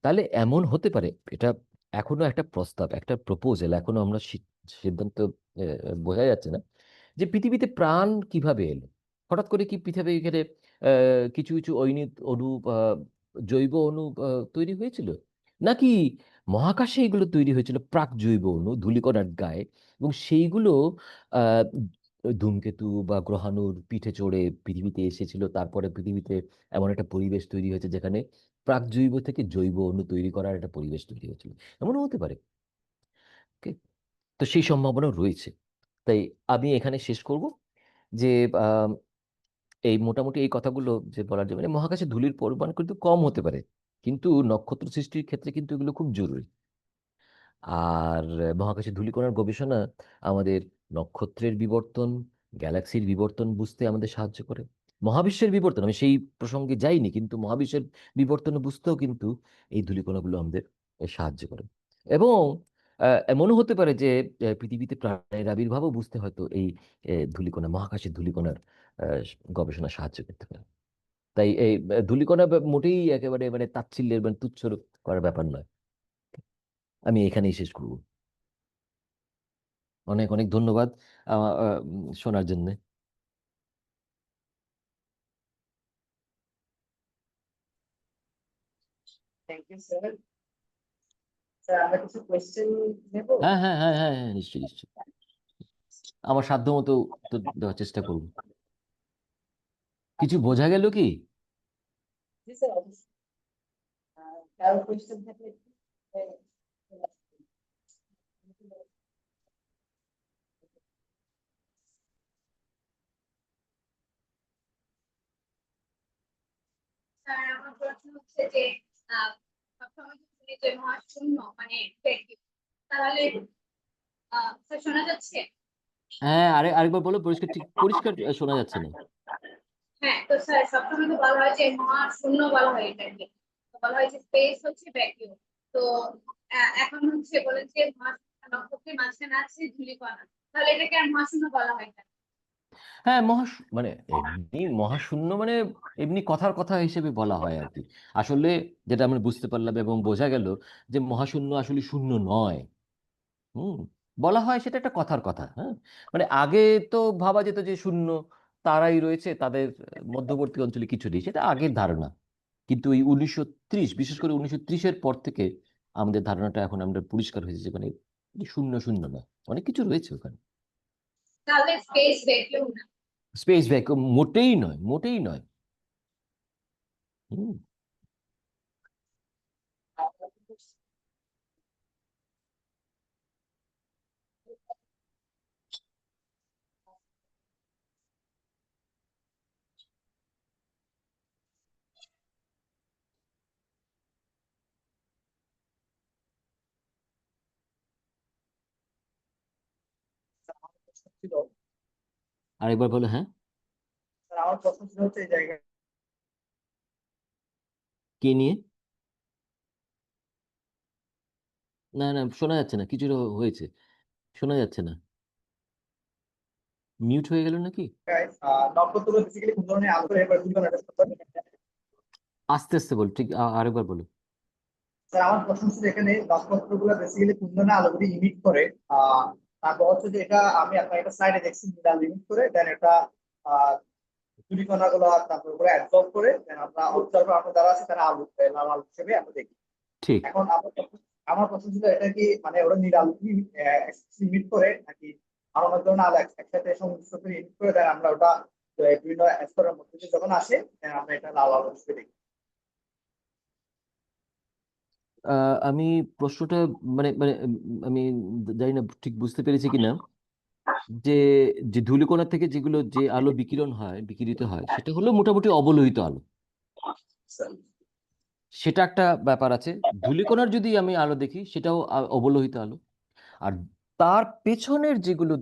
তাহলে এমন হতে পারে, এটা এখনো একটা প্রস্তাব, একটা প্রপোজাল, এখনো আমরা সিদ্ধান্ত বোঝা যাচ্ছে না, যে পৃথিবীতে প্রাণ কিভাবে এলো। হঠাৎ করে কি পৃথিবী এখানে কিছু কিছু অণু, জৈব অণু তৈরি হয়েছিল, নাকি মহাকাশে এগুলো তৈরি হয়েছিল প্রাক জৈব অণু ধূলিকণার গায়ে, এবং সেইগুলো আহ, ধূমকেতু বা গ্রহাণুর পিঠে চড়ে পৃথিবীতে এসেছিল, তারপরে পৃথিবীতে এমন একটা পরিবেশ তৈরি হয়েছে যেখানে প্রাক জৈব থেকে জৈব অণু তৈরি করার একটা পরিবেশ তৈরি হয়েছিল। এমনও হতে পারে। Okay? তো সেই সম্ভাবনা রয়েছে। তাই আমি এখানে শেষ করব যে আহ, এই মোটামুটি এই কথাগুলো যে বলার জন্য, মানে মহাকাশে ধূলির পরিমাণ কিন্তু কম হতে পারে, কিন্তু নক্ষত্র সৃষ্টির ক্ষেত্রে কিন্তু এগুলো খুব জরুরি। আর মহাকাশে ধূলিকণার গবেষণা আমাদের নক্ষত্রের বিবর্তন, গ্যালাক্সির বিবর্তন বুঝতে আমাদের সাহায্য করে। মহাবিশ্বের বিবর্তন, আমি সেই প্রসঙ্গে যাইনি, কিন্তু মহাবিশ্বের বিবর্তন বুঝতেও কিন্তু এই ধূলিকণাগুলো আমাদের সাহায্য করে। এবং এমনও হতে পারে যে পৃথিবীতে প্রাণের আবির্ভাবও বুঝতে হয়তো এই ধূলিকণা, মহাকাশের ধূলিকণার আহ, গবেষণা সাহায্য করতে পারে। তাই এই ধূলিকণা মোটেই একেবারে মানে তাচ্ছিল্যের মানে তুচ্ছ করার ব্যাপার নয়। আমি এখানেই শেষ করব। অনেক অনেক ধন্যবাদ শোনার জন্য। Thank you sir. স্যার আমরা কিছু কোয়েশ্চেন নেব। হ্যাঁ হ্যাঁ হ্যাঁ হ্যাঁ হ্যাঁ, নিশ্চয়ই নিশ্চয়ই, আমার সাধ্য মতো উত্তর দেওয়ার চেষ্টা করব। কিছু বোঝা গেল কি? জি স্যার, অবশ্যই। কারো কোয়েশ্চেন থাকলে একটু, আহ, স্যার আমার প্রশ্ন হচ্ছে যে সবসময় যে শুনি যে মহাশূন্য মানে vacuum, তাহলে স্যার শোনা যাচ্ছে? হ্যাঁ, আরেকবার বলো, পরিষ্কার, ঠিক পরিষ্কার শোনা যাচ্ছে না। হ্যাঁ, তো স্যার সবসময় তো বলা হয় যে মহাশূন্য বলা হয় এটাকে, তো বলা হয় যে স্পেস হচ্ছে ভ্যাকিউম। তো এখন হচ্ছে বলেন যে নক্ষত্রের মাঝখানে আছে ধূলিকণা, তাহলে এটাকে আর মহাশূন্য বলা হয় কেন? হ্যাঁ, মানে এমনি মহাশূন্য মানে এমনি কথার কথা হিসেবে বলা হয় আর কি। আসলে যেটা আমরা বুঝতে পারলাম এবং বোঝা গেল যে মহাশূন্য আসলে শূন্য নয়। হুম। বলা হয় সেটা একটা কথার কথা। হ্যাঁ, মানে আগে তো ভাবা যেত যে শূন্য, তারাই রয়েছে, তাদের মধ্যবর্তী অঞ্চলে কিছু নেই, সেটা আগের ধারণা। কিন্তু এই 1930, বিশেষ করে 1930-এর পর থেকে আমাদের ধারণাটা এখন আমরা পরিষ্কার হয়েছে যে মানে শূন্য শূন্য না, অনেক কিছু রয়েছে ওখানে। তাহলে স্পেস ভ্যাকুয়াম না। স্পেস ভ্যাকুয়াম মোটেই নয়, মোটেই নয়। হুম। ছিল। আরেকবার বলো। হ্যাঁ, স্যার আমার প্রশ্ন ছিল হচ্ছে এই জায়গায় কে নিয়ে? না না, শোনা যাচ্ছে না, কিছু হয়েছে, শোনা যাচ্ছে না। মিউট হয়ে গেল নাকি? নক্ষত্রগুলো বেসিক্যালি কোন ধরনের আলো এবার দুটো আস্তে আস্তে বলো, ঠিক আরেকবার বলো। স্যার আমার প্রশ্ন ছিল এখানে নক্ষত্রগুলো বেসিক্যালি কোন ধরনের আলোগুলি ইমিট করে। আহ তারপর হচ্ছে যে এটা আমি আপনার একটা স্লাইডে দেখছি মিডাল ইমিট করে দেন এটা আহ ধূলিকণা গুলো তারপর করে অ্যাবজর্ব করে দেন আমরা অবজার্ভার আপনার দ্বারা আছে তারা আলো লাল আলো হিসেবে আমরা দেখি। ঠিক। এখন আমার প্রশ্ন ছিল এটা কি মানে ওরা নীল আলো ইমিট করে নাকি আরো অনেক ধরনের আলো একসাথে সংযুক্ত করে ইমিট করে দেন আমরা ওটা বিভিন্ন স্তরের মধ্যে দিয়ে যখন আসে then আমরা এটা লাল আলো হিসেবে দেখি। আমি প্রশ্নটা মানে মানে আমি জানি না ঠিক বুঝতে পেরেছি কিনা। যে যে ধূলিকণা থেকে যেগুলো যে আলো বিকিরণ হয়, বিকিরিত হয়, সেটা হলো মোটামুটি অবলোহিত আলো। সেটা একটা ব্যাপার আছে। ধূলিকণার যদি আমি আলো দেখি, সেটাও অবলোহিত আলো। আর তার পেছনের যেগুলো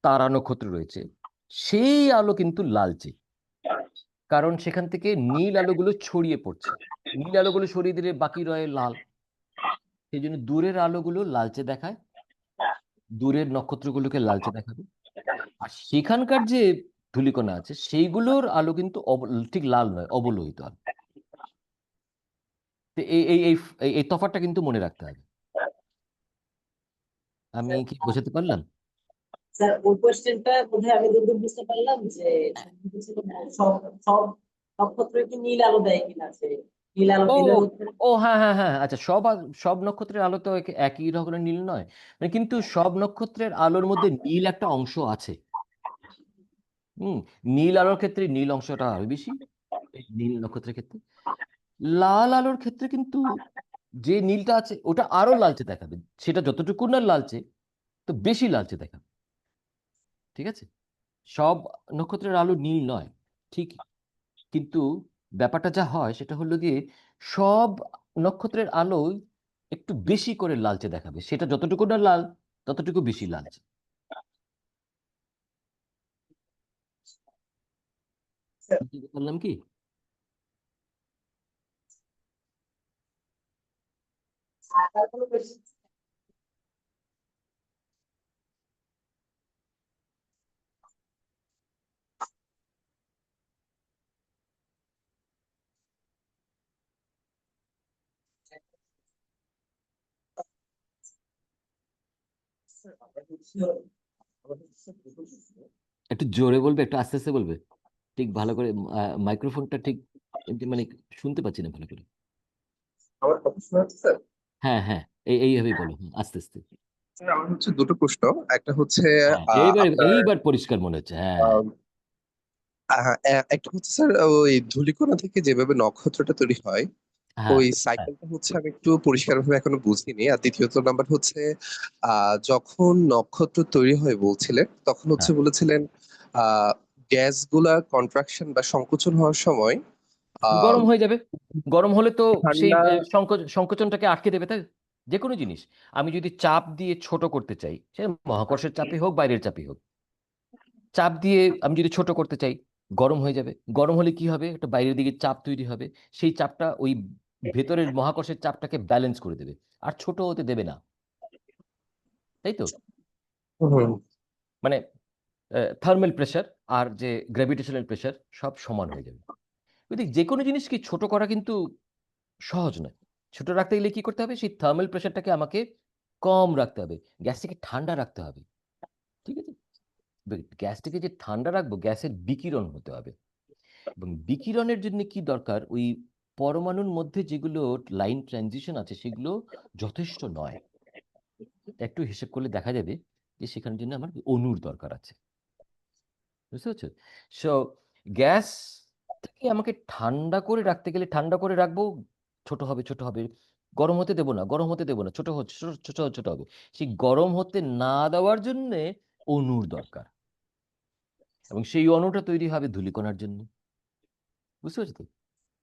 তারা নক্ষত্র রয়েছে, সেই আলো কিন্তু লালচে, কারণ সেখান থেকে নীল আলোগুলো ছড়িয়ে পড়ছে। নীল আলোগুলো সরিয়ে দিলে বাকি রয়ে লাল, সেই জন্য দূরের আলোগুলো লালচে দেখায়, দূরের নক্ষত্রগুলোকে লালচে দেখাবে। আর সেখানকার যে ধূলিকণা আছে সেইগুলোর আলো কিন্তু ঠিক লাল নয়, অবলোহিত আলো। তো এই এই এই এই এই তফাৎটা কিন্তু মনে রাখতে হবে। আমি কি বোঝাতে পারলাম? স্যার ওই কোশ্চেনটা বোধহয় আমি যতদূর বুঝতে পারলাম যে সব সব নক্ষত্র কি নীল আলো দেয় কিনা সে নীল আলো ও দিলে হচ্ছে ও হ্যাঁ হ্যাঁ হ্যাঁ, আচ্ছা, সব নক্ষত্রের আলো তো একই রকমের নীল নয়। মানে কিন্তু সব নক্ষত্রের আলোর মধ্যে নীল একটা অংশ আছে। হুম। নীল আলোর ক্ষেত্রে নীল অংশটা আরো বেশি, এই নীল নক্ষত্রের ক্ষেত্রে। লাল আলোর ক্ষেত্রে কিন্তু যে নীলটা আছে ওটা আরো লালচে দেখাবে। সেটা যতটুকু না লালচে, তো বেশি লালচে দেখাবে। ঠিক আছে? সব নক্ষত্রের আলো নীল নয়, ঠিক। কিন্তু ব্যাপারটা যা হয় সেটা হলো গিয়ে সব নক্ষত্রের আলো একটু বেশি করে লালচে দেখাবে। সেটা যতটুকু না লাল, ততটুকু বেশি লালচে। বুঝতে পারলাম কি? আর কোনো question? স্যার, একটু জোরে বলবে, একটু আস্তে আস্তে বলবে, ঠিক ভালো করে। মাইক্রোফোনটা ঠিক মানে শুনতে পাচ্ছি না ভালো করে। আমার কথা শোনা যাচ্ছে স্যার? হ্যাঁ হ্যাঁ, এইভাবেই বলো, আস্তে আস্তে। স্যার আমার হচ্ছে দুটো প্রশ্ন। একটা হচ্ছে হ্যাঁ, এইবার আপনার এইবার পরিষ্কার মনে হচ্ছে। হ্যাঁ আহ, একটা হচ্ছে স্যার ওই ধূলিকণা থেকে যেভাবে নক্ষত্রটা তৈরি হয় হ্যাঁ ওই হ্যাঁ সাইকেলটা হচ্ছে আমি একটু পরিষ্কারভাবে এখনো বুঝিনি। আর দ্বিতীয়ত নাম্বার হচ্ছে যখন নক্ষত্র তৈরি হয় বলছিলেন তখন হচ্ছে হ্যাঁ। বলেছিলেন আহ গ্যাস গুলা কন্ট্রাকশন বা সংকোচন হওয়ার সময় আহ গরম হয়ে যাবে। গরম হলে তো সেই ঠান্ডা। সংকোচনটাকে আটকে দেবে, তাই। যে কোনো জিনিস আমি যদি চাপ দিয়ে ছোট করতে চাই, সে মহাকর্ষের চাপই হোক, বাইরের চাপই হোক, চাপ দিয়ে আমি যদি ছোট করতে চাই, গরম হয়ে যাবে। গরম হলে কি হবে, একটা বাইরের দিকে চাপ তৈরি হবে। সেই চাপটা ওই ভেতরের মহাকর্ষের চাপটাকে ব্যালেন্স করে দেবে, আর ছোট হতে দেবে না, তাই তো? হুম। মানে থার্মাল প্রেশার আর যে গ্র্যাভিটেশনাল প্রেশার সব সমান হয়ে যাবে। কিন্তু যে কোনো জিনিসকে ছোট করা কিন্তু সহজ নয়। ছোট রাখতে গেলে কি করতে হবে? সেই থার্মাল প্রেশারটাকে আমাকে কম রাখতে হবে। গ্যাসটাকে ঠান্ডা রাখতে হবে। ঠিক আছে? গ্যাসটাকে যে ঠান্ডা রাখবো, গ্যাসের বিকিরণ হতে হবে। এবং বিকিরণের জন্য কি দরকার? ওই পরমাণুর মধ্যে যেগুলো লাইন ট্রানজিশন আছে সেগুলো যথেষ্ট নয়। একটু হিসেব করলে দেখা যাবে যে সেখানের জন্য আমার অণুর দরকার আছে। বুঝতে পারছো? সো গ্যাসটাকে আমাকে ঠান্ডা করে রাখতে গেলে ঠান্ডা করে রাখবো, ছোট হবে, ছোট হবে। গরম হতে দেব না, গরম হতে দেব না। ছোট হচ্ছে, ছোট, ছোট, ছোট হবে। সেই গরম হতে না দেওয়ার জন্যে অণুর দরকার। এবং সেই অণুটা তৈরি হবে ধূলিকণার জন্য। বুঝতে পারছো তো?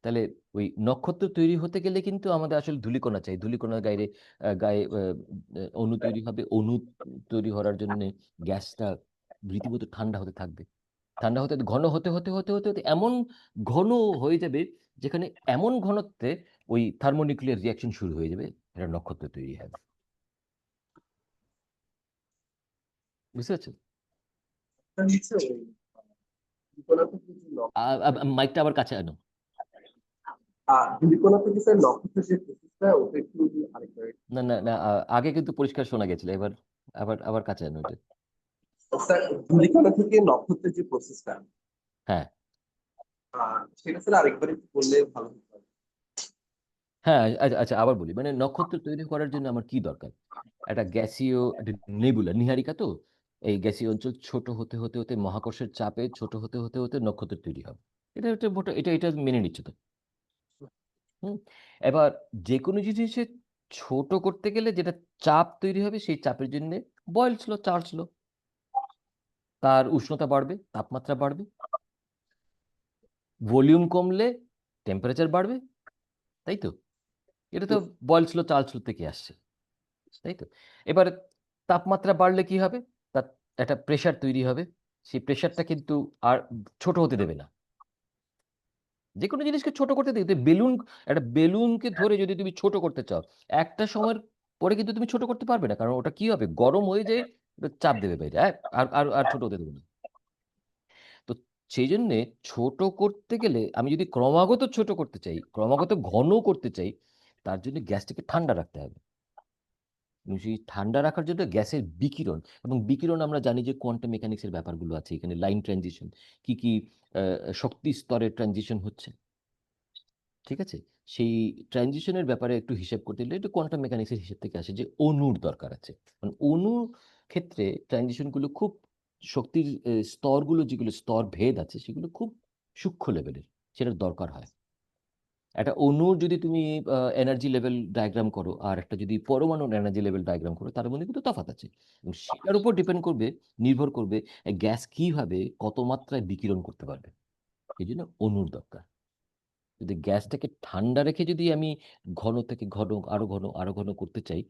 তাহলে ওই নক্ষত্র তৈরি হতে গেলে কিন্তু আমাদের আসলে ধূলিকণা চাই। ধূলিকণার গায়ে অণু তৈরি হবে। অণু তৈরি হওয়ার জন্যে গ্যাসটা রীতিমতো ঠান্ডা হতে থাকবে। ঠান্ডা হতে ঘন হতে এমন ঘন হয়ে যাবে, যেখানে এমন ঘনত্বে ওই থার্মোনিউক্লিয়ার রিঅ্যাকশন শুরু হয়ে যাবে, একটা নক্ষত্র তৈরি হবে। বুঝতে পারছো? তার নিচে ওই ধূলিকণা থেকে যে মাইকটা আবার কাছে আনো। ধূলিকণা থেকে স্যার নক্ষত্রের যে প্রসেসটা ওটা একটু যদি আরেকবার। না, না, না, আগে কিন্তু পরিষ্কার শোনা গেছিল। এবার আবার আবার কাছে আনো এটা। স্যার ধূলিকণা থেকে নক্ষত্রের যে প্রসেসটা হ্যাঁ, সেটা স্যার আরেকবার একটু বললে ভালো হতো। হ্যাঁ, আচ্ছা, আচ্ছা, আবার বলি। মানে নক্ষত্র তৈরি করার জন্য আমার কি দরকার? একটা গ্যাসীয়, একটা নেবুলা, নীহারিকা তো। এই গ্যাসীয় অঞ্চল ছোট হতে মহাকর্ষের চাপে ছোট হতে নক্ষত্র তৈরি হবে। এটা মেনে নিচ্ছে তো। হুম। এবার যে কোনো জিনিসে ছোট করতে গেলে যেটা চাপ তৈরি হবে, সেই চাপের জন্য বয়েলস ল, চার্লস ল। তার উষ্ণতা বাড়বে, তাপমাত্রা বাড়বে। ভলিউম কমলে টেম্পারেচার বাড়বে, তাই তো? এটা তো বয়েলস ল, চার্লস ল থেকে আসছে, তাই তো? এবার তাপমাত্রা বাড়লে কি হবে? তার একটা প্রেশার তৈরি হবে। সেই প্রেশারটা কিন্তু আর ছোট হতে দেবে না। যে কোনো জিনিসকে ছোট করতে দিতে একটা বেলুনকে ধরে যদি তুমি ছোট করতে চাও, একটা সময়ের পরে কিন্তু তুমি ছোট করতে পারবে না। কারণ ওটা কি হবে? গরম হয়ে যেয়ে ওটা চাপ দেবে বাইরে। আর আর আর ছোট হতে দেবে না। তো সেই জন্যে ছোট করতে গেলে আমি যদি ক্রমাগত ছোট করতে চাই, ক্রমাগত ঘন করতে চাই, তার জন্য গ্যাসটাকে ঠান্ডা রাখতে হবে। এবং সেই ঠান্ডা রাখার জন্য গ্যাসের বিকিরণ, এবং বিকিরণ আমরা জানি যে কোয়ান্টাম মেকানিক্সের ব্যাপারগুলো আছে। এখানে লাইন ট্রানজিশন, কি শক্তি স্তরের ট্রানজিশন হচ্ছে। ঠিক আছে? সেই ট্রানজিশনের ব্যাপারে একটু হিসেব করতে গেলে একটু কোয়ান্টাম মেকানিক্সের হিসেব থেকে আসে যে অণুর দরকার আছে। কারণ অণুর ক্ষেত্রে ট্রানজিশনগুলো খুব শক্তির স্তরগুলো, যেগুলো স্তরভেদ আছে, সেগুলো খুব সূক্ষ্ম লেভেলের। সেটার দরকার হয়। একটা অণুর যদি তুমি এনার্জি লেভেল ডায়াগ্রাম করো, আর একটা যদি পরমাণুর এনার্জি লেভেল ডায়াগ্রাম করো, তার মধ্যে কিন্তু তফাৎ আছে। এবং সেটার উপর নির্ভর করবে গ্যাস কিভাবে কত মাত্রায় বিকিরণ করতে পারবে। এই জন্য অণুর দরকার। যদি গ্যাসটাকে ঠান্ডা রেখে যদি আমি ঘন থেকে ঘন, আরো ঘন, আরো ঘন করতে চাই,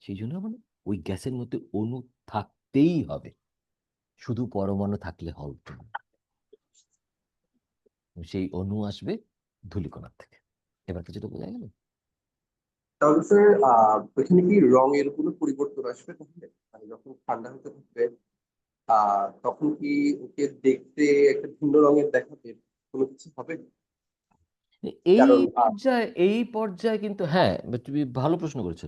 সেই জন্য আমার ওই গ্যাসের মধ্যে অণু থাকতেই হবে। শুধু পরমাণু থাকলে হবে না। সেই অণু আসবে ধূলিকণার থেকে। এবার কিছুটা বোঝা গেল? তাহলে স্যার ওইখানে কি রঙের কোনো পরিবর্তন আসবে তাহলে? মানে যখন ঠান্ডা হতে থাকবে তখন কি ওকে দেখতে একটা ভিন্ন রঙের দেখাবে, কোনো কিছু হবে? এই কারণ পর্যায়ে কিন্তু, হ্যাঁ, তুমি ভালো প্রশ্ন করেছো।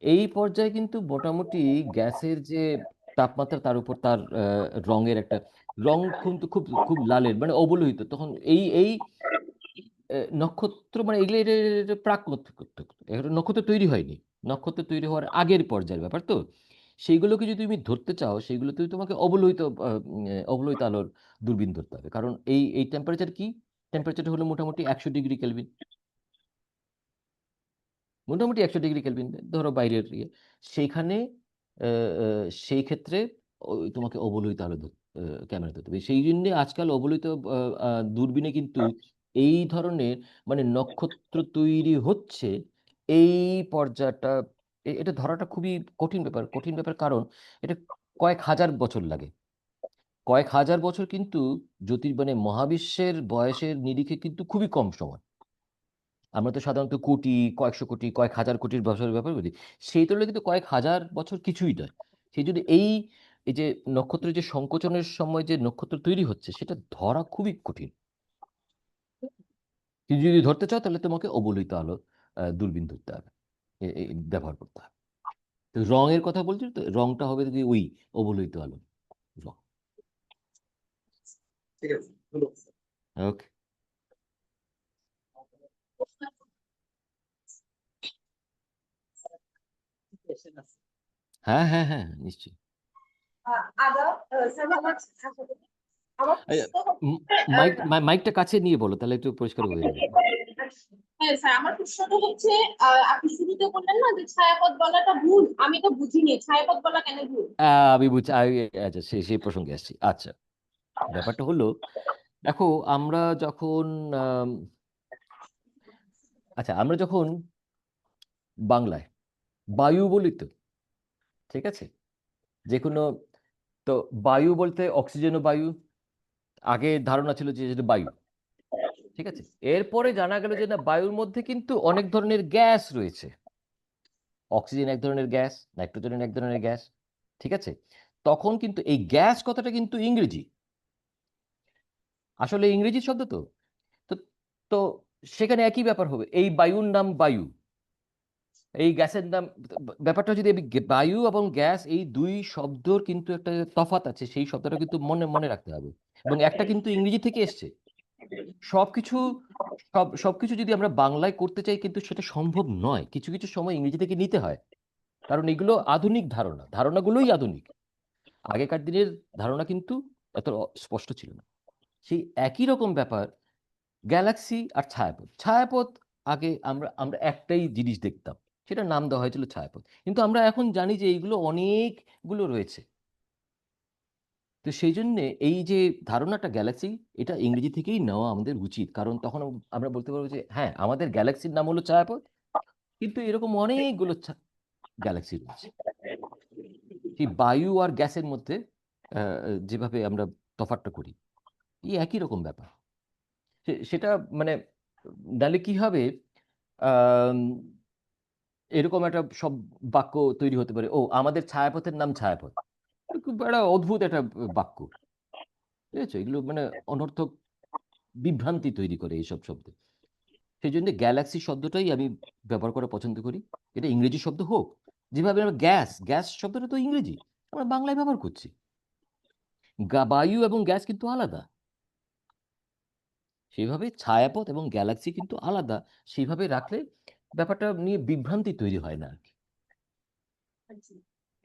এই পর্যায়ে কিন্তু মোটামুটি গ্যাসের যে তাপমাত্রা, তার উপর তার রঙের একটা রং কিন্তু খুব খুব লালের, মানে অবলোহিত। তখন এই এই নক্ষত্র, মানে এগুলো এটা প্রাক নক্ষত্র। এটা নক্ষত্র তৈরি হয়নি। নক্ষত্র তৈরি হওয়ার আগের পর্যায়ের ব্যাপার তো। সেইগুলোকে যদি তুমি ধরতে চাও, সেইগুলোতে তোমাকে অবলোহিত আলোর দূরবীন ধরতে হবে। কারণ এই টেম্পারেচার কি? টেম্পারেচার হলো মোটামুটি 100 ডিগ্রি কেলভিন। মোটামুটি 100 ডিগ্রি কেলভিন ধরো বাইরের ইয়ে। সেইখানে সেই ক্ষেত্রে তোমাকে অবলোহিত আলো ক্যামেরা ধরতে হবে। সেই জন্য আজকাল অবলোহিত দূরবীনে কিন্তু এই ধরনের, মানে নক্ষত্র তৈরি হচ্ছে এই পর্যায়টা, এটা ধরাটা খুবই কঠিন ব্যাপার। কারণ এটা কয়েক হাজার বছর লাগে। কয়েক হাজার বছর কিন্তু মহাবিশ্বের বয়সের নিরিখে কিন্তু খুবই কম সময়। আমরা তো সাধারণত কোটি, কয়েকশো কোটি, কয়েক হাজার কোটির বছরের ব্যাপার বলি। সেই তুলনায় কিন্তু কয়েক হাজার বছর কিছুই নয়। সেই জন্য এই যে নক্ষত্রের যে সংকোচনের সময় যে নক্ষত্র তৈরি হচ্ছে সেটা ধরা খুবই কঠিন। তুমি যদি ধরতে চাও তাহলে তোমাকে অবলোহিত আলো দূরবীন ধরতে হবে, ব্যবহার করতে হবে। তো রঙের কথা বলছি, তো রংটা হবে যদি ওই অবলোহিত আলো রং। ঠিক আছে, ধন্যবাদ স্যার। ওকে। Question আছে। হ্যাঁ হ্যাঁ হ্যাঁ, নিশ্চয়ই। আদাব, স্যার ভালো আছেন? আশা করি। আমার প্রশ্ন মাইকটা কাছে নিয়ে বলো, তাহলে একটু পরিষ্কার হয়ে যাবে। হ্যাঁ স্যার, আমার প্রশ্নটা হচ্ছে আপনি শুরুতে বললেন না যে ছায়াপথ বলাটা ভুল, আমি তো বুঝিনি ছায়াপথ বলা কেন ভুল। আমি বুঝছি, আচ্ছা সেই প্রসঙ্গে আসছি। আচ্ছা, ব্যাপারটা হলো, দেখো আমরা যখন আম, আচ্ছা আমরা যখন বাংলায় বায়ু বলি তো, ঠিক আছে, যে কোনো, তো বায়ু বলতে অক্সিজেন ও বায়ু, আগে ধারণা ছিল যে এটা বায়ু, ঠিক আছে। এরপরে জানা গেল যে না, বায়ুর মধ্যে কিন্তু অনেক ধরনের গ্যাস রয়েছে। অক্সিজেন এক ধরনের গ্যাস, নাইট্রোজেন এক ধরনের গ্যাস, ঠিক আছে। তখন কিন্তু এই গ্যাস কথাটা কিন্তু ইংরেজি, আসলে ইংরেজি শব্দ তো। তো তো সেখানে একই ব্যাপার হবে, এই বায়ুর নাম বায়ু, এই গ্যাসের নাম, ব্যাপারটা যদি বায়ু এবং গ্যাস এই দুই শব্দর কিন্তু একটা তফাৎ আছে, সেই শব্দটা কিন্তু মনে মনে রাখতে হবে। এবং একটা কিন্তু ইংরেজি থেকে এসছে। সবকিছু সবকিছু যদি আমরা বাংলায় করতে চাই কিন্তু সেটা সম্ভব নয়, কিছু কিছু সময় ইংরেজি থেকে নিতে হয়, কারণ এগুলো আধুনিক ধারণাগুলোই আধুনিক। আগেকার দিনের ধারণা কিন্তু এত স্পষ্ট ছিল না। সেই একই রকম ব্যাপার গ্যালাক্সি আর ছায়াপথ। ছায়াপথ আগে আমরা আমরা একটাই জিনিস দেখতাম, সেটা নাম দেওয়া হয়েছিল ছায়াপথ, কিন্তু আমরা এখন জানি যে এইগুলো অনেকগুলো রয়েছে। তো সেই জন্যে এই যে ধারণাটা গ্যালাক্সি, এটা ইংরেজি থেকেই নেওয়া আমাদের উচিত, কারণ তখন আমরা বলতে পারবো যে হ্যাঁ, আমাদের গ্যালাক্সির নাম হলো ছায়াপথ, কিন্তু এরকম অনেকগুলো গ্যালাক্সি রয়েছে। সেই বায়ু আর গ্যাসের মধ্যে যেভাবে আমরা তফাৎটা করি, এই একই রকম ব্যাপার। সেটা মানে নাহলে কি হবে, আম, এরকম একটা সব বাক্য তৈরি হতে পারে, ও আমাদের ছায়াপথের নাম ছায়াপথ। খুব একটা অদ্ভুত একটা বাক্য, ঠিক আছে। এগুলো মানে অনর্থক বিভ্রান্তি তৈরি করে এইসব শব্দ। সেই জন্য গ্যালাক্সি শব্দটাই আমি ব্যবহার করা পছন্দ করি। এটা ইংরেজি শব্দ হোক, যেভাবে আমরা গ্যাস গ্যাস শব্দটা তো ইংরেজি, আমরা বাংলায় ব্যবহার করছি। বায়ু এবং গ্যাস কিন্তু আলাদা, সেইভাবে ছায়াপথ এবং গ্যালাক্সি কিন্তু আলাদা। সেইভাবে রাখলে ব্যাপারটা নিয়ে বিভ্রান্তি তৈরি হয় না আর কি।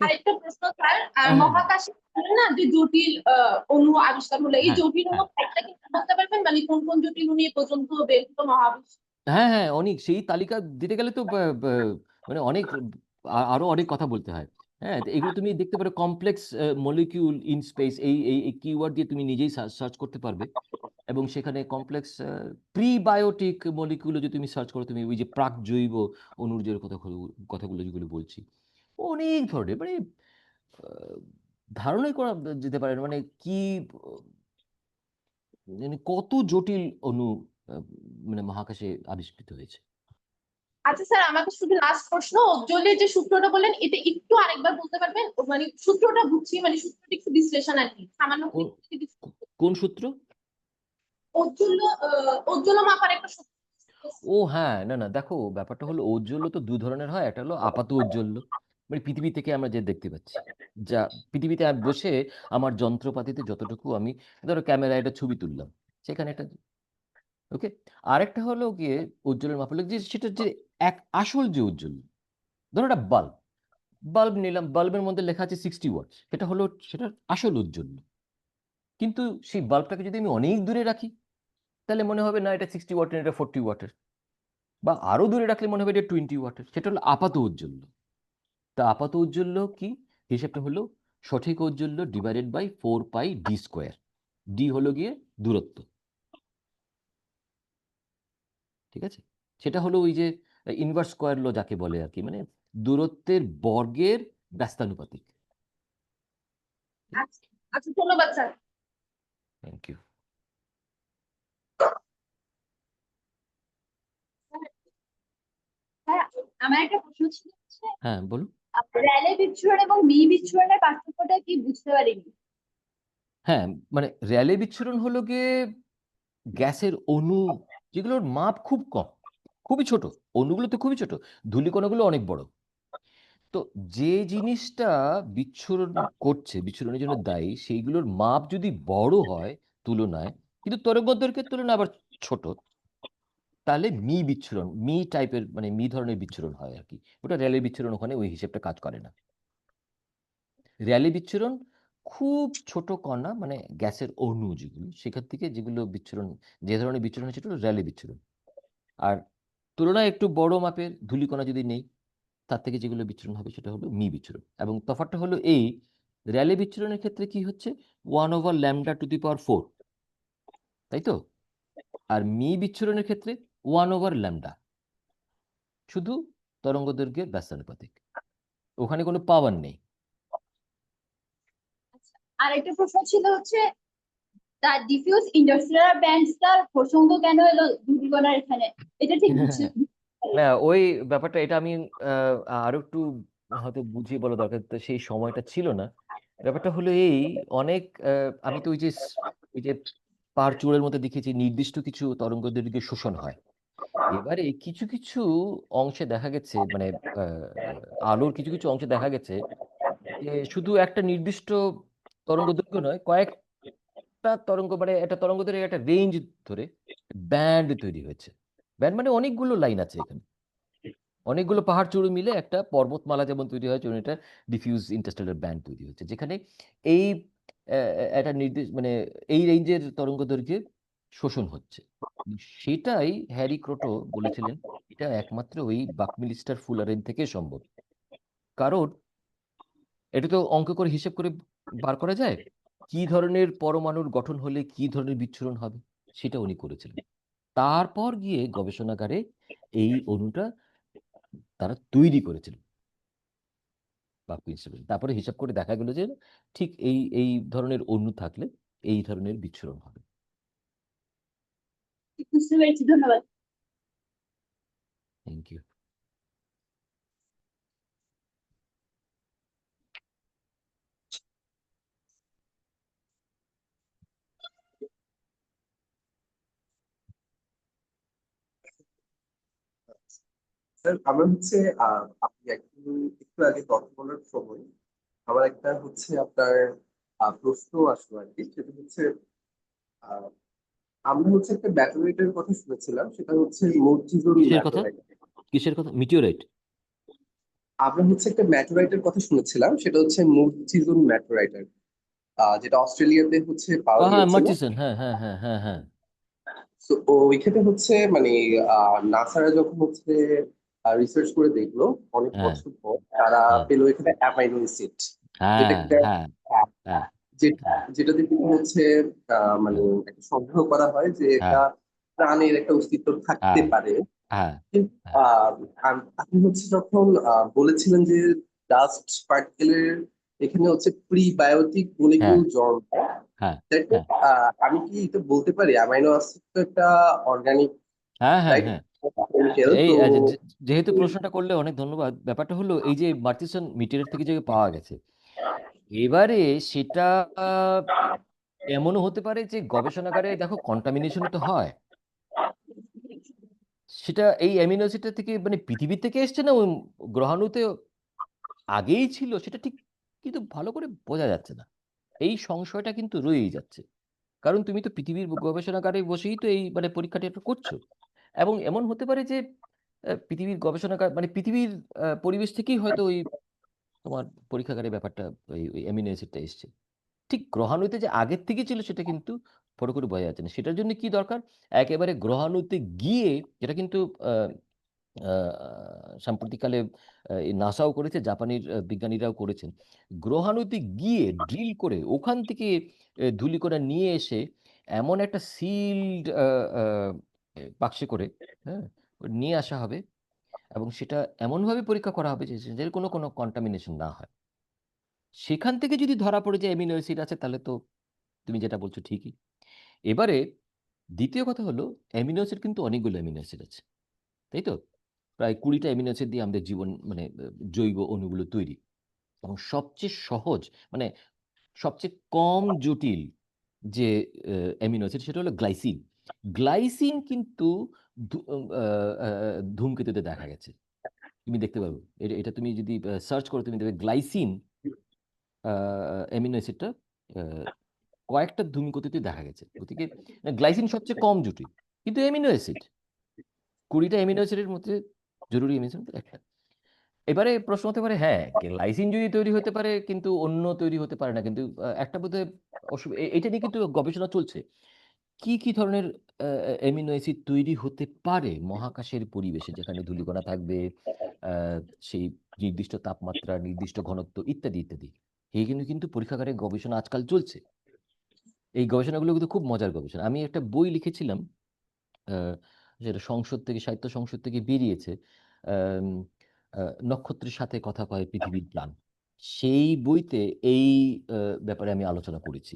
আরেকটা প্রশ্ন স্যার, হ্যাঁ হ্যাঁ মহাকাশে বলেন না যে জটিল অণু আবিষ্কার হলো, এই হ্যাঁ জটিল অণু হ্যাঁ একটা কি বলতে পারবেন, মানে কোন কোন জটিল অণু এ পর্যন্ত বের হলো মহাবিশ্ব? হ্যাঁ হ্যাঁ, অনেক, সেই তালিকা দিতে গেলে তো মানে অনেক, আরো অনেক কথা বলতে হয়। হ্যাঁ, তো এগুলো তুমি দেখতে পারো, কমপ্লেক্স মলিকিউল ইন স্পেস, এই কিওয়ার্ড দিয়ে তুমি নিজেই সার্চ করতে পারবে। এবং সেখানে কমপ্লেক্স প্রিবায়োটিক মলিকিউল যদি তুমি সার্চ করো, তুমি ওই যে প্রাক জৈব অণুর যে কথাগুলো যেগুলো বলছি, অনেক ধরনের, মানে আহ, ধারণাই করা যেতে পারে না, মানে কি মানে কত জটিল অণু আহ, মানে মহাকাশে আবিষ্কৃত হয়েছে। আচ্ছা স্যার, আমাকে শুধু লাস্ট প্রশ্ন, ঔজ্জ্বল্যের যে সূত্রটা বললেন এটা একটু আরেকবার বলতে পারবেন? মানে সূত্রটা বুঝছি, মানে সূত্রটা একটু বিশ্লেষণ আর কি, সামান্য করে কোন একটু যদি কোন সূত্র? ঔজ্জ্বল্য, ঔজ্জ্বল্য মাপার একটা সূত্র। ও হ্যাঁ, না না, দেখো ব্যাপারটা হলো, ঔজ্জ্বল্য তো দু ধরনের হয়। একটা হলো আপাত ঔজ্জ্বল্য, মানে পৃথিবী থেকে আমরা যে দেখতে পাচ্ছি, যা পৃথিবীতে আর বসে আমার যন্ত্রপাতিতে যতটুকু আমি, ধরো ক্যামেরায় একটা ছবি তুললাম, সেখানে একটা, ওকে। আরেকটা হলো গিয়ে উজ্জ্বলের মাপা হলো যে সেটা যে এক আসল যে উজ্জ্বল, ধরো একটা বাল্ব, নিলাম, বাল্বের মধ্যে লেখা আছে 60 ওয়াট, সেটা হলো সেটা আসল উজ্জ্বল। কিন্তু সেই বাল্বটাকে যদি আমি অনেক দূরে রাখি, তাহলে মনে হবে না এটা 60 ওয়াটের, এটা 40 ওয়াটের, বা আরো দূরে রাখলে মনে হবে এটা 20 ওয়াটের। সেটা হলো আপাত ঔজ্জ্বল্য। তা আপাত ঔজ্জ্বল্য কি, হিসেবটা হলো সঠিক ঔজ্জ্বল্য ডিভাইডেড বাই 4πd²। ডি হলো গিয়ে দূরত্ব, ঠিক আছে। সেটা হলো ওই যে ইনভার্স স্কোয়ার ল যাকে বলে আর কি, মানে দূরত্বের বর্গের ব্যস্তানুপাতিক। আচ্ছা আচ্ছা, ধন্যবাদ স্যার। Thank you. আমার একটা প্রশ্ন ছিল হচ্ছে হ্যাঁ, বলুন। র্যালে বিচ্ছুরণ এবং মি বিচ্ছুরণের পার্থক্যটা কি বুঝতে পারিনি। হ্যাঁ, মানে র্যালে বিচ্ছুরণ হলো গিয়ে গ্যাসের অণু যেগুলোর মাপ খুব কম, খুবই ছোট। অণুগুলো তো খুবই ছোট। ধূলিকণাগুলো অনেক বড়। তো যে জিনিসটা বিচ্ছুরণ করছে, বিচ্ছুরণের জন্য দায়ী, সেইগুলোর মাপ যদি বড় হয় তুলনায়, কিন্তু তরঙ্গদৈর্ঘ্যের তুলনায় আবার ছোট, তাহলে মি বিচ্ছুরণ, মি টাইপের মানে মি ধরনের বিচ্ছুরণ হয় আরকি। ওটা র্যালে বিচ্ছুরণ ওখানে ওই হিসেবটা কাজ করে না। র্যালে বিচ্ছুরণ খুব ছোট কণা মানে গ্যাসের অণু যেগুলো, সেখান থেকে যেগুলো বিচ্ছুরণ, যে ধরনের বিচ্ছুরণ হচ্ছে সেটা র্যালে বিচ্ছুরণ। আর তুলনায় একটু বড় মাপের ধূলিকণা যদি নেই, তার থেকে যেগুলো বিচ্ছুরণ হবে সেটা হলো মি বিচ্ছুরণ। এবং তফাৎটা হলো এই, র্যালে বিচ্ছুরণের ক্ষেত্রে কি হচ্ছে 1/λ⁴, তাই তো? আর মি বিচ্ছুরণের ক্ষেত্রে 1/λ, শুধু তরঙ্গদৈর্ঘ্যের ব্যস্তানুপাতিক। ওখানে কোনো পাওয়ার নেই। আর একটা প্রশ্ন ছিল হচ্ছে তার ডিফিউজ ইন্টারস্টেলার ব্যান্ডসটার প্রসঙ্গ কেন এলো ধূলিকণার এখানে, এটা ঠিক বুঝতে না, ওই ব্যাপারটা এটা আমি আরো একটু হয়তো বুঝিয়ে বলা দরকার, তো সেই সময়টা ছিল না। ব্যাপারটা হলো এই, অনেক আমি তো ওই যে পাহাড় চূড়ের মধ্যে দেখেছি নির্দিষ্ট কিছু তরঙ্গদৈর্ঘ্য শোষণ হয়। এবারে কিছু কিছু অংশে দেখা গেছে মানে আলোর কিছু কিছু অংশে দেখা গেছে যে শুধু একটা নির্দিষ্ট তরঙ্গদৈর্ঘ্য নয়, কয়েকটা তরঙ্গ মানে একটা তরঙ্গদৈর্ঘ্যের একটা রেঞ্জ ধরে ব্যান্ড তৈরি হয়েছে। ব্যান্ড মানে অনেকগুলো লাইন আছে এখানে। অনেকগুলো পাহাড় চূড়ো মিলে একটা পর্বতমালা যেমন তৈরি হয়, তেমনি একটা ডিফিউজ ইন্টারস্টেলার ব্যান্ড তৈরি হচ্ছে। যেখানে এই একটা মানে এই রেঞ্জের তরঙ্গদৈর্ঘ্যে শোষণ হচ্ছে। সেটাই হ্যারি ক্রোটো বলেছিলেন, এটা একমাত্র ওই বাকমিলিস্টার ফুলারেন থেকে সম্ভব। কারণ এটা তো অঙ্ক করে হিসেব করে বার করা যায়। কি ধরনের পরমাণুর গঠন হলে কি ধরনের বিচ্ছুরণ হবে, সেটা উনি করেছিলেন। তারপর গিয়ে গবেষণাগারে এই অণুটা তারা তৈরি করেছিলেন। বাক্য হিসেবে। তারপরে হিসাব করে দেখা গেল যে ঠিক এই ধরনের অণু থাকলে এই ধরনের বিচ্ছুরণ হবে। বুঝতে পেরেছি, ধন্যবাদ। Thank you. স্যার আমরা হচ্ছে আপনি একটু আগে কথা বলার সময় আমার একটা হচ্ছে আপনার প্রশ্ন আসলো আর কি, সেটা হচ্ছে আহ, আমরা হচ্ছে একটা ব্যাটারাইটের কথা শুনেছিলাম, সেটা হচ্ছে মরচিজন কিসের কথা? ম্যাটোরাইট। কিসের কথা? মিটিওরাইট? আমরা হচ্ছে একটা ম্যাটোরাইটের কথা শুনেছিলাম, সেটা হচ্ছে মরচিজন ম্যাটোরাইট, যেটা অস্ট্রেলিয়াতে হচ্ছে পাওয়া হ্যাঁ, গিয়েছিল। মার্চিসন। হ্যাঁ, হ্যাঁ, হ্যাঁ, হ্যাঁ, হ্যাঁ। তো ওইখানে হচ্ছে মানে নাসারা যখন হচ্ছে রিসার্চ করে দেখলো অনেক হ্যাঁ, বছর পর, তারা হ্যাঁ, পেলো এখানে অ্যামাইনো অ্যাসিড, যেটা হ্যাঁ, কিনা হ্যাঁ, আহ, হ্যাঁ, যেটাতে কিন্তু হচ্ছে মানে হ্যাঁ, একটা সন্দেহ করা হয় যে হ্যাঁ, এটা প্রাণের একটা অস্তিত্ব থাকতে হ্যাঁ, পারে। হ্যাঁ, কিন্তু হ্যাঁ, আপনি হচ্ছে যখন বলেছিলেন যে ডাস্ট পার্টিকেলের এখানে হচ্ছে প্রিবায়োটিক হ্যাঁ, মলিকিউল জন্মায়, হ্যাঁ, তাই তো? হ্যাঁ, আমি কি এটা বলতে পারি অ্যামাইনো অ্যাসিড তো একটা অর্গানিক, হ্যাঁ, হ্যাঁ, রাইট? হ্যাঁ। কেমিক্যাল এই তো। যেহেতু প্রশ্নটা করলে অনেক ধন্যবাদ। ব্যাপারটা হলো এই যে মার্চিসন মিটিওরাইট থেকে যে পাওয়া গেছে, এবারে সেটা এমনও হতে পারে যে গবেষণাগারে দেখো কন্টামিনেশন তো হয়। সেটা এই অ্যামিনো অ্যাসিডটা থেকে মানে পৃথিবী থেকে এসছে না ওই গ্রহাণুতে আগেই ছিল, সেটা ঠিক কিন্তু ভালো করে বোঝা যাচ্ছে না। এই সংশয়টা কিন্তু রয়েই যাচ্ছে। কারণ তুমি তো পৃথিবীর গবেষণাগারে বসেই তো এই মানে পরীক্ষা-নিরীক্ষা করছো। এবং এমন হতে পারে যে পৃথিবীর গবেষণাগার মানে পৃথিবীর পরিবেশ থেকেই হয়তো ওই তোমার পরীক্ষাগারে ব্যাপারটা ওই অ্যামিনো অ্যাসিডটা এসছে। ঠিক গ্রহাণুতে যে আগের থেকে ছিল সেটা কিন্তু পুরোপুরি বোঝা যাচ্ছে না। সেটার জন্য কি দরকার? একেবারে গ্রহাণুতে গিয়ে, যেটা কিন্তু আ আ সাম্প্রতিককালে এই নাসাও করেছে, জাপানের বিজ্ঞানীরাও করেছেন। গ্রহাণুতে গিয়ে ড্রিল করে ওখান থেকে ধূলিকণা নিয়ে এসে এমন একটা সিলড আ বাক্সে করে, হ্যাঁ? নিয়ে আসা হবে এবং সেটা এমনভাবে পরীক্ষা করা হবে যে যে কোনো কন্টামিনেশন না হয়। সেখান থেকে যদি ধরা পড়ে যে অ্যামিনো অ্যাসিড আছে তাহলে তো তুমি যেটা বলছো ঠিকই। এবারে দ্বিতীয় কথা হলো অ্যামিনো অ্যাসিড কিন্তু অনেকগুলো অ্যামিনো অ্যাসিড আছে। তাই তো? প্রায় 20টা অ্যামিনো অ্যাসিড দিয়ে আমাদের জীবন মানে জৈব অণুগুলো তৈরি। এবং সবচেয়ে সহজ মানে সবচেয়ে কম জটিল যে অ্যামিনো অ্যাসিড সেটা হলো গ্লাইসিন। গ্লাইসিন কিন্তু ধূমকেতুতে দেখা গেছে। তুমি দেখতে পারবে। এটা তুমি যদি সার্চ করো তুমি দেখবে গ্লাইসিন অ্যামিনো অ্যাসিডটা কয়েকটা ধূমকেতুতে দেখা গেছে। গতিকে গ্লাইসিন সবচেয়ে কম জটিল। কিন্তু অ্যামিনো অ্যাসিড 20টা অ্যামিনো অ্যাসিডের মধ্যে জরুরি অ্যামিনো অ্যাসিড একটা। এবারে প্রশ্ন হতে পারে হ্যাঁ লাইসিন যদি তৈরি হতে পারে কিন্তু অন্য তৈরি হতে পারে না, কিন্তু একটা বোধহয় এটা নিয়ে কিন্তু গবেষণা চলছে। কি কি ধরনের অ্যামিনো অ্যাসিড তৈরি হতে পারে মহাকাশের পরিবেশে, যেখানে ধূলিকণা থাকবে, আহ, সেই নির্দিষ্ট তাপমাত্রা, নির্দিষ্ট ঘনত্ব ইত্যাদি ইত্যাদি। এই কিন্তু কিন্তু পরীক্ষাগারে গবেষণা আজকাল চলছে। এই গবেষণাগুলো কিন্তু খুব মজার গবেষণা। আমি একটা বই লিখেছিলাম, যেটা সংসদ থেকে, সাহিত্য সংসদ থেকে বেরিয়েছে, আম, নক্ষত্রের সাথে কথা কয় পৃথিবীর প্রাণ। সেই বইতে এই ব্যাপারে আমি আলোচনা করেছি।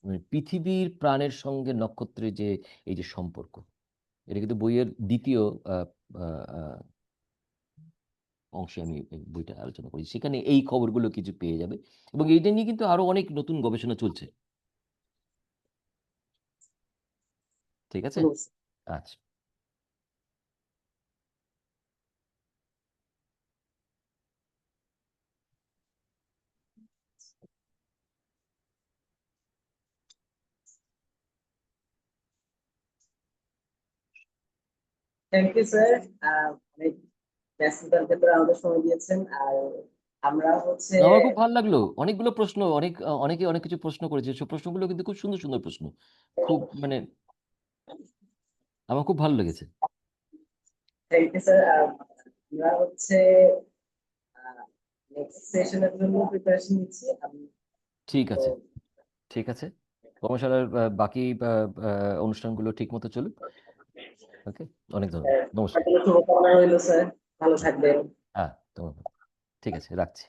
মানে পৃথিবীর প্রাণের সঙ্গে নক্ষত্রের যে এই যে সম্পর্ক, এটা কিন্তু বইয়ের দ্বিতীয় আহ, আহ, আহ, অংশে আমি এই বইটা আলোচনা করি। সেখানে এই খবরগুলো কিছু পেয়ে যাবে, এবং এইটা নিয়ে কিন্তু আরো অনেক নতুন গবেষণা চলছে। ঠিক আছে, আচ্ছা। থ্যাংক ইউ স্যার, অনেক ব্যস্ততার ভেতরে আমাদের সময় দিয়েছেন। আর আমরা হচ্ছে আমার খুব ভালো লাগলো, অনেকগুলো প্রশ্ন, অনেকে অনেক কিছু প্রশ্ন করেছে। সব প্রশ্নগুলো কিন্তু খুব সুন্দর সুন্দর প্রশ্ন, খুব মানে আমার খুব ভালো লেগেছে। Thank you sir. আমরা হচ্ছে নেক্সট সেশনের জন্য প্রিপারেশন নিচ্ছি। আমি ঠিক তো আছে, ঠিক আছে। কর্মশালার বাকি অনুষ্ঠানগুলো ঠিক মতো চলুক। ওকে, অনেক ধন্যবাদ, নমস্কার। আপনার জন্য শুভকামনা রইলো স্যার, ভালো থাকবেন। হ্যাঁ, তোমার, ঠিক আছে, রাখছি।